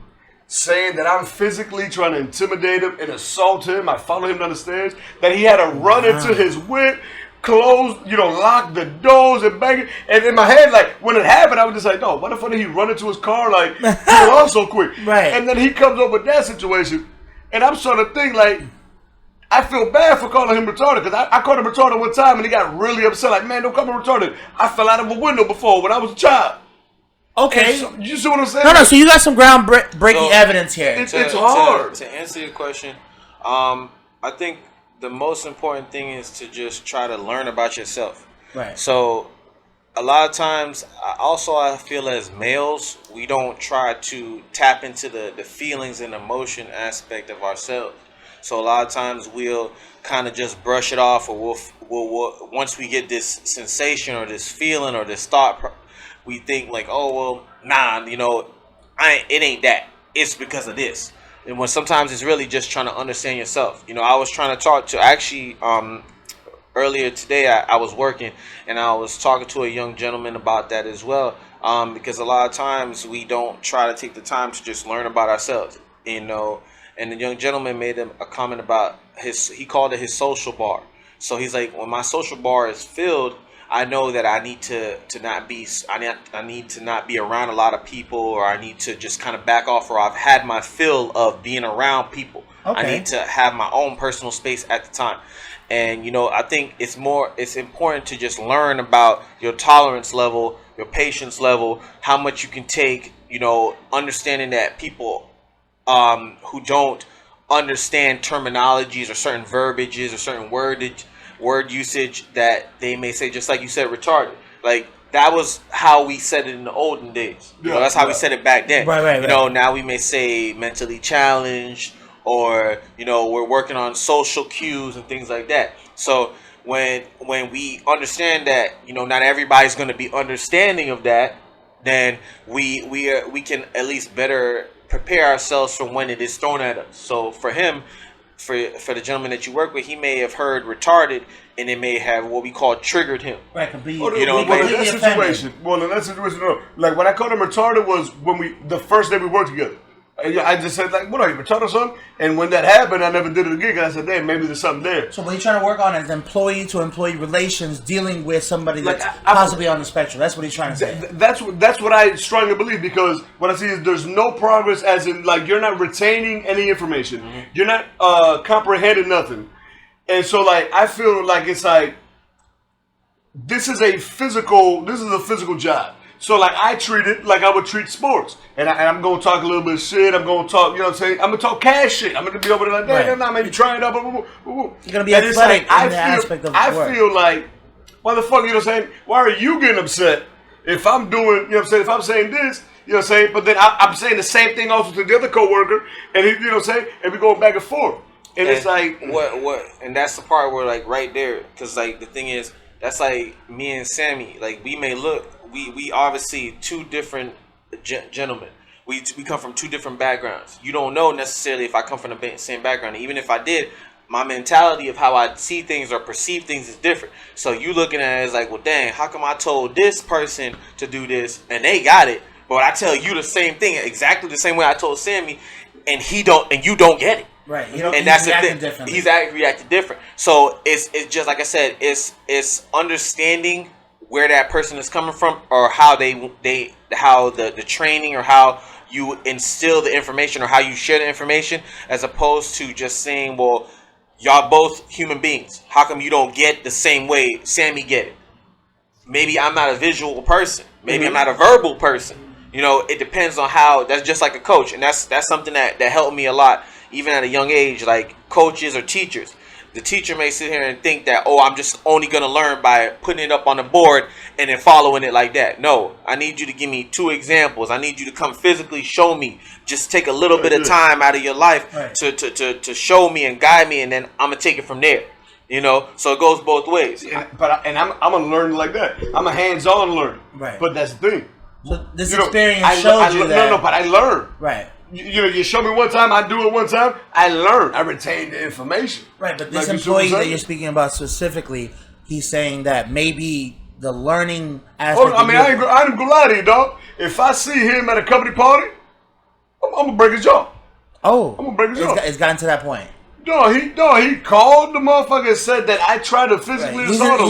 saying that I'm physically trying to intimidate him and assault him. I follow him down the stairs. That he had to run into his whip, close, lock the doors and bang it. And in my head, like, when it happened, I was just like, no, what the fuck did he run into his car, like, get off so quick? Right. And then he comes up with that situation. And I'm starting to think, like, I feel bad for calling him retarded. Because I called him retarded one time, and he got really upset. Like, man, don't call me retarded. I fell out of a window before when I was a child. Okay. So, you see what I'm saying? No, so you got some ground-breaking evidence here. It's hard. To answer your question, I think the most important thing is to just try to learn about yourself. Right. So a lot of times, I feel as males, we don't try to tap into the feelings and emotion aspect of ourselves. So a lot of times we'll kind of just brush it off, or we'll once we get this sensation or this feeling or this thought, we think like, oh well, nah, it ain't that. It's because of this. And when sometimes it's really just trying to understand yourself. I was trying to talk to actually earlier today. I was working and I was talking to a young gentleman about that as well. Because a lot of times we don't try to take the time to just learn about ourselves. And the young gentleman made a comment about he called it his social bar. So he's like, when my social bar is filled, I know that I need to not be I need to not be around a lot of people, or I need to just kind of back off, or I've had my fill of being around people. Okay. I need to have my own personal space at the time. And I think it's important to just learn about your tolerance level, your patience level, how much you can take, understanding that people who don't understand terminologies or certain verbiages or certain word usage, that they may say, just like you said, retarded. Like, that was how we said it in the olden days. That's how we said it back then. Right. Now we may say mentally challenged, or we're working on social cues and things like that. So when we understand that not everybody's going to be understanding of that, then we can at least better prepare ourselves for when it is thrown at us. So for him, for the gentleman that you work with, he may have heard retarded, and it may have what we call triggered him. Right, completely. In that situation, no. Like when I called him retarded was when the first day we worked together. I just said, like, what are you, retarded or something? And when that happened, I never did it again. I said, damn, maybe there's something there. So what you're trying to work on is employee-to-employee relations, dealing with somebody that's possibly on the spectrum. That's what he's trying to say. That's what I strongly believe, because what I see is there's no progress, as in, like, you're not retaining any information. Mm-hmm. You're not comprehending nothing. And so, like, I feel like it's like, this is a physical job. So, like, I treat it like I would treat sports. And I'm going to talk a little bit of shit. I'm going to talk, I'm going to talk cash shit. I'm going to be over there like, nah, maybe try it up. You're going to be athletic in the aspect of I work. feel like, why the fuck, why are you getting upset if I'm doing, if I'm saying this, but then I'm saying the same thing also to the other coworker, and he, and we go back and forth. And it's like, what, and that's the part where, like, right there, because, like, the thing is, that's like me and Sammy, like, we obviously two different gentlemen. We come from two different backgrounds. You don't know necessarily if I come from the same background. Even if I did, my mentality of how I see things or perceive things is different. So you looking at it as like, well, dang, how come I told this person to do this and they got it, but I tell you the same thing exactly the same way I told Sammy, and you don't get it. Right, and that's the thing. He's reacted different. So it's just like I said, it's understanding where that person is coming from, or how how the training, or how you instill the information, or how you share the information, as opposed to just saying, well, y'all both human beings. How come you don't get the same way Sammy get it? Maybe I'm not a visual person. Maybe I'm not a verbal person. It depends on how. That's just like a coach, and that's something that helped me a lot, even at a young age. Like coaches or teachers. The teacher may sit here and think that, I'm just only going to learn by putting it up on the board and then following it like that. No, I need you to give me 2 examples. I need you to come physically show me. Just take a little bit of time out of your life to show me and guide me, and then I'm going to take it from there. So it goes both ways. And I'm going to learn like that. I'm a hands-on learner. Right. But that's the thing. So this experience showed you that. No, but I learn. Right. You show me one time, I do it one time, I learn. I retain the information. Right, but this employee that you're speaking about specifically, he's saying that maybe the learning aspect. I ain't gonna lie to you, dog. If I see him at a company party, I'm gonna break his jaw. Oh, I'm gonna break his jaw. It's gotten to that point. No, he called the motherfucker and said that I tried to physically assault him.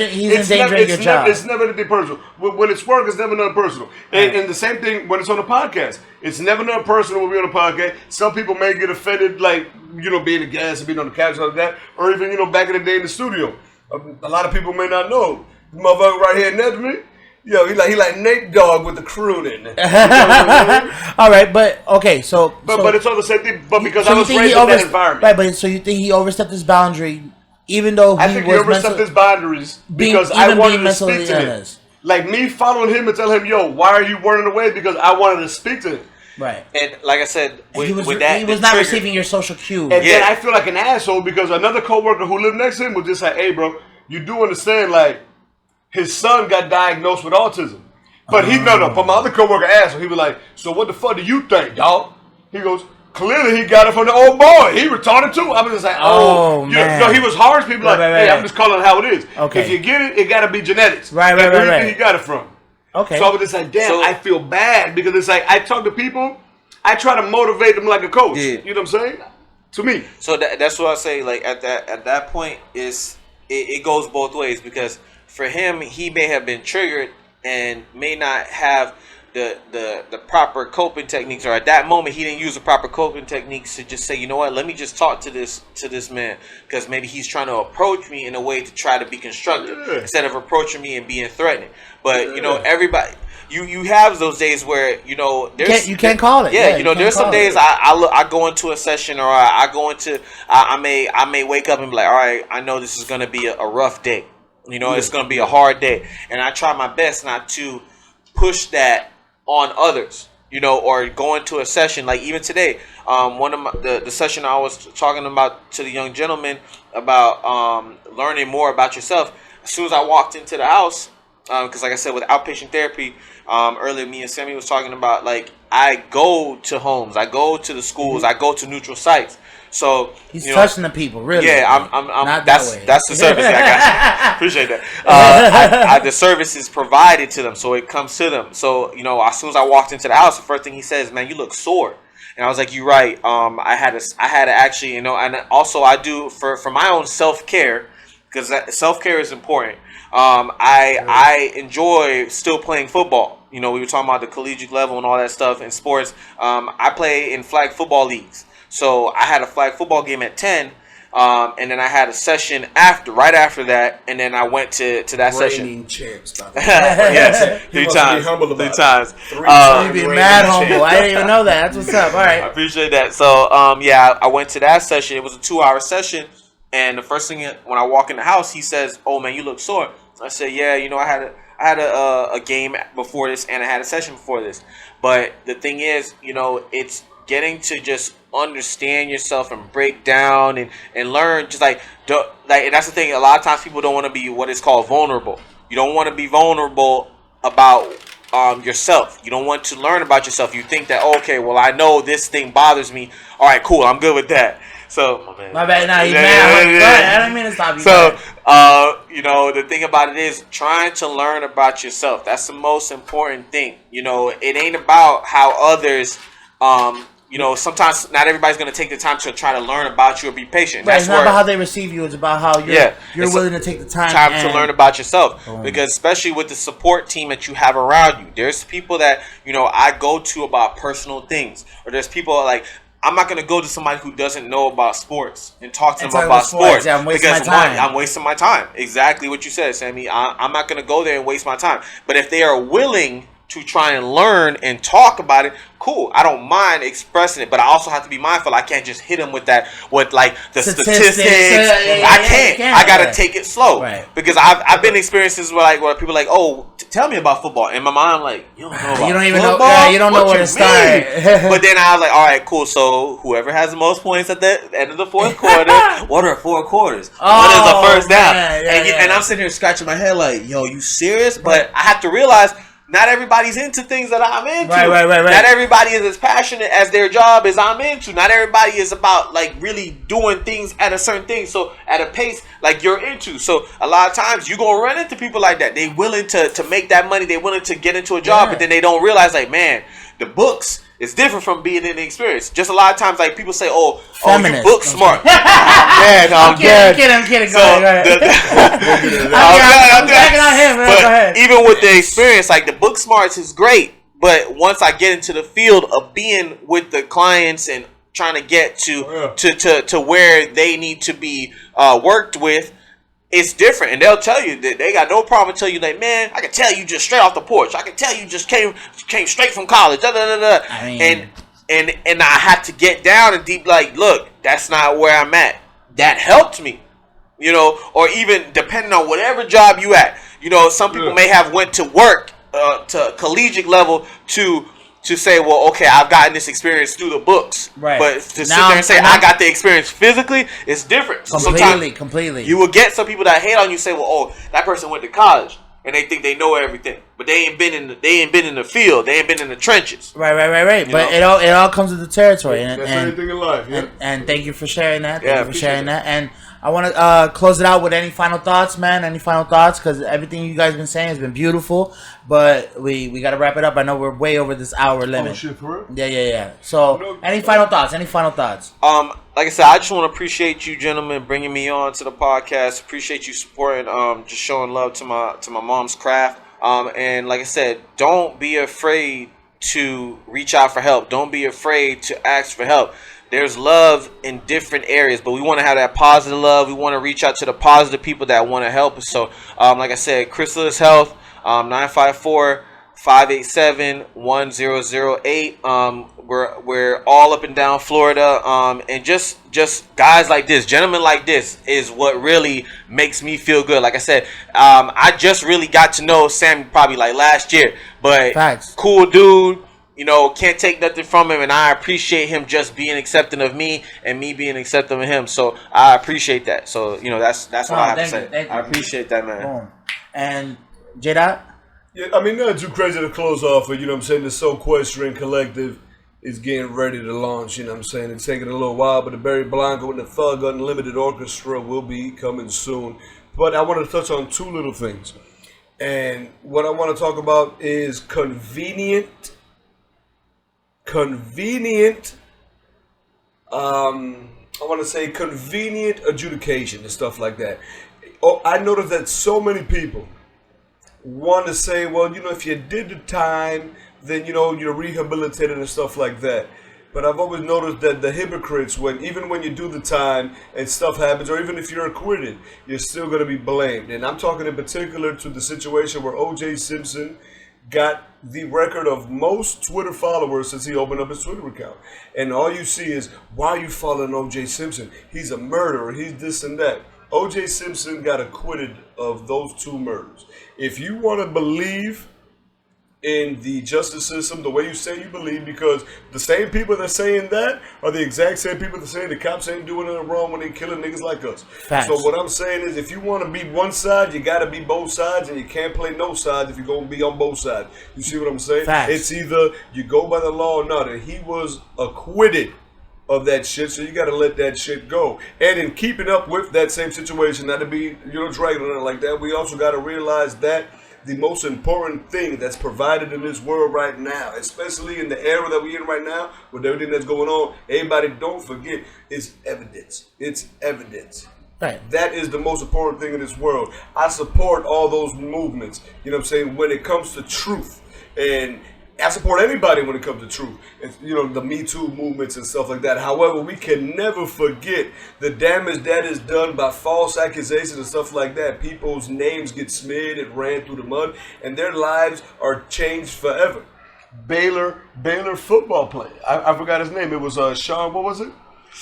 He's endangering your job. It's never anything personal. When it's work, it's never nothing personal. And the same thing when it's on a podcast. It's never nothing personal when we're on a podcast. Some people may get offended, like, being a guest and being on the couch like that, or even, back in the day in the studio. A lot of people may not know. The motherfucker right here next to me, Yo, he like Nate Dogg with the crooning. All right, but okay, so but it's all the same thing. But because so I was raised in that environment, right? But so you think he overstepped his boundary, even though I think he overstepped his boundaries because I wanted to speak to him. Like me following him and telling him, "Yo, why are you running away?" Because I wanted to speak to him. Right. And like I said, he was not receiving your social cue. And then I feel like an asshole because another coworker who lived next to him was just like, "Hey, bro, you do understand? Like, his son got diagnosed with autism." But but my other coworker asked him, he was like, "So what the fuck do you think, dog?" He goes, "Clearly he got it from the old boy. He retarded too." I was just like, man. No, he was harsh. People hey, I'm just calling it how it is. Okay. If you get it, it got to be genetics. Right. Where do you think he got it from? Okay. So I was just like, damn, I feel bad because it's like I talk to people, I try to motivate them like a coach. Yeah. You know what I'm saying? To me. So that's what I say. Like at that point, it goes both ways because for him, he may have been triggered and may not have the proper coping techniques, or at that moment he didn't use the proper coping techniques to just say, you know what, let me just talk to this man because maybe he's trying to approach me in a way to try to be constructive instead of approaching me and being threatening. But you know, everybody, you have those days where you know you can't call it. Yeah, you know, there's some days I go into a session or I may wake up and be like, all right, I know this is gonna be a rough day. You know, it's gonna be a hard day, and I try my best not to push that on others, you know, or go into a session like even today. One of the session I was talking about to the young gentleman about learning more about yourself. As soon as I walked into the house, because like I said, with outpatient therapy, earlier me and Sammy was talking about like I go to homes, I go to the schools, I go to neutral sites. So he's touching the people, really. Yeah, I'm not that's that way. That's the service. I got you. Appreciate that. The service is provided to them, so it comes to them. So you know, as soon as I walked into the house, the first thing he says, "Man, you look sore." And I was like, "You're right." I had to actually, you know, and also I do for my own self-care because self-care is important. I enjoy still playing football. You know, we were talking about the collegiate level and all that stuff in sports. I play in flag football leagues. So I had a flag football game at 10, and then I had a session right after that, and then I went to that session. Reigning champs. Yes, three times. You'd be mad humble. I didn't even know that. That's what's up. All right. I appreciate that. So I went to that session. It was a 2-hour session, and the first thing when I walk in the house, he says, "Oh man, you look sore." I said, "Yeah, you know, I had a game before this, and I had a session before this." But the thing is, you know, it's getting to just understand yourself and break down and learn, just and that's the thing. A lot of times people don't want to be what is called vulnerable. You don't want to be vulnerable about yourself. You don't want to learn about yourself. You think that, okay, well, I know this thing bothers me. All right, cool, I'm good with that. So my bad. Nah, he's mad. I didn't mean to stop you. So you know, the thing about it is trying to learn about yourself. That's the most important thing. You know, it ain't about how others you know, sometimes not everybody's going to take the time to try to learn about you or be patient. Right, it's not about how they receive you. It's about how you're willing to take the time to learn about yourself. Because especially with the support team that you have around you, there's people that, you know, I go to about personal things. Or there's people like, I'm not going to go to somebody who doesn't know about sports and talk to them about sports. Yeah, I'm wasting my time. I'm wasting my time. Exactly what you said, Sammy. I'm not going to go there and waste my time. But if they are willing to try and learn and talk about it, cool. I don't mind expressing it, but I also have to be mindful. I can't just hit them with the statistics. I can't. I gotta take it slow, because I've been experiences where people are like, oh, tell me about football. In my mind, I'm like, you don't know about you don't even football? know. Yeah, you don't know where to start. But then I was like, all right, cool. So whoever has the most points at the end of the fourth quarter, what are 4 quarters? What is the first down? And I'm sitting here scratching my head like, yo, you serious? But I have to realize, not everybody's into things that I'm into. Right. Not everybody is as passionate as their job as I'm into. Not everybody is about like really doing things at a certain thing. So at a pace like you're into. So a lot of times you're gonna run into people like that. They willing to make that money. They willing to get into a job, but then they don't realize like, man, the books is different from being in the experience. Just a lot of times, like people say, "Oh, you book smart." I'm kidding. Go ahead. I'm backing on him, man. Go ahead. Even with the experience, like the book smarts is great, but once I get into the field of being with the clients and trying to get to where they need to be worked with, it's different, and they'll tell you that they got no problem telling you like, man, I can tell you just straight off the porch. I can tell you just came straight from college. Da, da, da, da. I mean, and I had to get down and deep. Like, look, that's not where I'm at. That helped me, you know. Or even depending on whatever job you at, you know, some people may have went to work to collegiate level to say, well, okay, I've gotten this experience through the books. Right. But to sit there and say, I got the experience physically, it's different. So completely. You will get some people that hate on you say, well, oh, that person went to college and they think they know everything. But they ain't been in the field. They ain't been in the trenches. Right. But it all comes with the territory. And, that's everything in life, yeah. And thank you for sharing that. Yeah, Thank you for sharing that. And I want to close it out with any final thoughts, man. Any final thoughts? Because everything you guys been saying has been beautiful. But we got to wrap it up. I know we're way over this hour limit. Oh, shit, for real? Yeah. So, any final thoughts? Like I said, I just want to appreciate you gentlemen bringing me on to the podcast. Appreciate you supporting, just showing love to my mom's craft. And like I said, don't be afraid to reach out for help. Don't be afraid to ask for help. There's love in different areas, but we want to have that positive love. We want to reach out to the positive people that want to help us. So, like I said, Chrysalis Health, 954-587-1008. We're all up and down Florida. And just guys like this, gentlemen like this, is what really makes me feel good. Like I said, I just really got to know Sam probably like last year, but Facts. Cool dude. You know, can't take nothing from him, and I appreciate him just being accepting of me and me being accepting of him. So I appreciate that. So, you know, that's what I have to say. I appreciate that, man. Boom. And JDot? Yeah, I mean, nothing too crazy to close off with, you know what I'm saying? The Soul Question Collective is getting ready to launch, you know what I'm saying? It's taking a little while, but the Barry Blanco and the Thug Unlimited Orchestra will be coming soon. But I want to touch on two little things. And what I want to talk about is convenient adjudication and stuff like that. Oh, I noticed that so many people want to say, well, you know, if you did the time, then, you know, you're rehabilitated and stuff like that. But I've always noticed that the hypocrites, even when you do the time and stuff happens, or even if you're acquitted, you're still going to be blamed. And I'm talking in particular to the situation where O.J. Simpson got the record of most Twitter followers since he opened up his Twitter account. And all you see is, why are you following O.J. Simpson? He's a murderer. He's this and that. O.J. Simpson got acquitted of those two murders. If you want to believe in the justice system the way you say you believe, because the same people that saying that are the exact same people that saying the cops ain't doing it wrong when they killing niggas like us. Facts. So what I'm saying is, if you want to be one side, you got to be both sides, and you can't play no sides if you're going to be on both sides. You see what I'm saying? Facts. It's either you go by the law or not, and he was acquitted of that shit, so you got to let that shit go. And in keeping up with that same situation, not to be, you know, dragging on it like that, we also got to realize that the most important thing that's provided in this world right now, especially in the era that we're in right now, with everything that's going on, everybody don't forget, is evidence. It's evidence. Right. That is the most important thing in this world. I support all those movements, you know what I'm saying, when it comes to truth. And I support anybody when it comes to truth. It's, you know, the Me Too movements and stuff like that. However, we can never forget the damage that is done by false accusations and stuff like that. People's names get smeared and ran through the mud, and their lives are changed forever. Baylor football player. I forgot his name. It was Sean, what was it?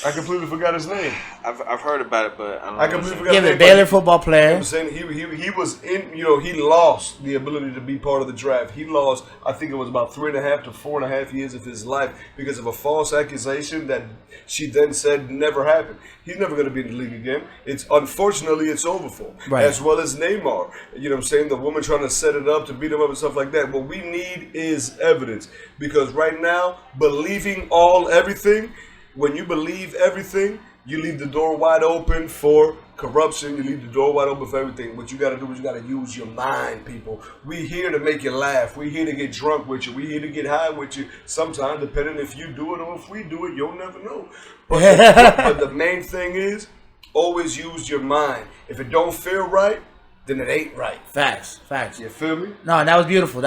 I completely forgot his name. I've heard about it, but I don't know. I completely forgot his name. Baylor football player. I'm saying he was in, you know, he lost the ability to be part of the draft. He lost, I think it was about 3.5 to 4.5 years of his life because of a false accusation that she then said never happened. He's never going to be in the league again. Unfortunately, it's over for him. Right. As well as Neymar. You know what I'm saying? The woman trying to set it up to beat him up and stuff like that. What we need is evidence, because right now, believing everything, when you believe everything, you leave the door wide open for corruption. You leave the door wide open for everything. What you got to do is you got to use your mind, people. We here to make you laugh. We here to get drunk with you. We here to get high with you. Sometimes, depending if you do it or if we do it, you'll never know. But the main thing is, always use your mind. If it don't feel right, then it ain't right. Facts. You feel me? No, that was beautiful.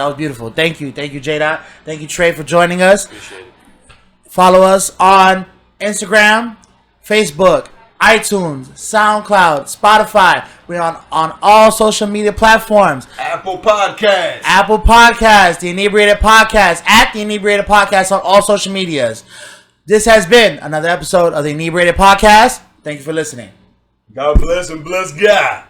Thank you, JDot. Thank you, Trey, for joining us. Appreciate it. Follow us on Instagram, Facebook, iTunes, SoundCloud, Spotify. We're on all social media platforms. Apple Podcasts. The Inebriated Podcast, at the Inebriated Podcast on all social medias. This has been another episode of the Inebriated Podcast. Thank you for listening. God bless and bless God.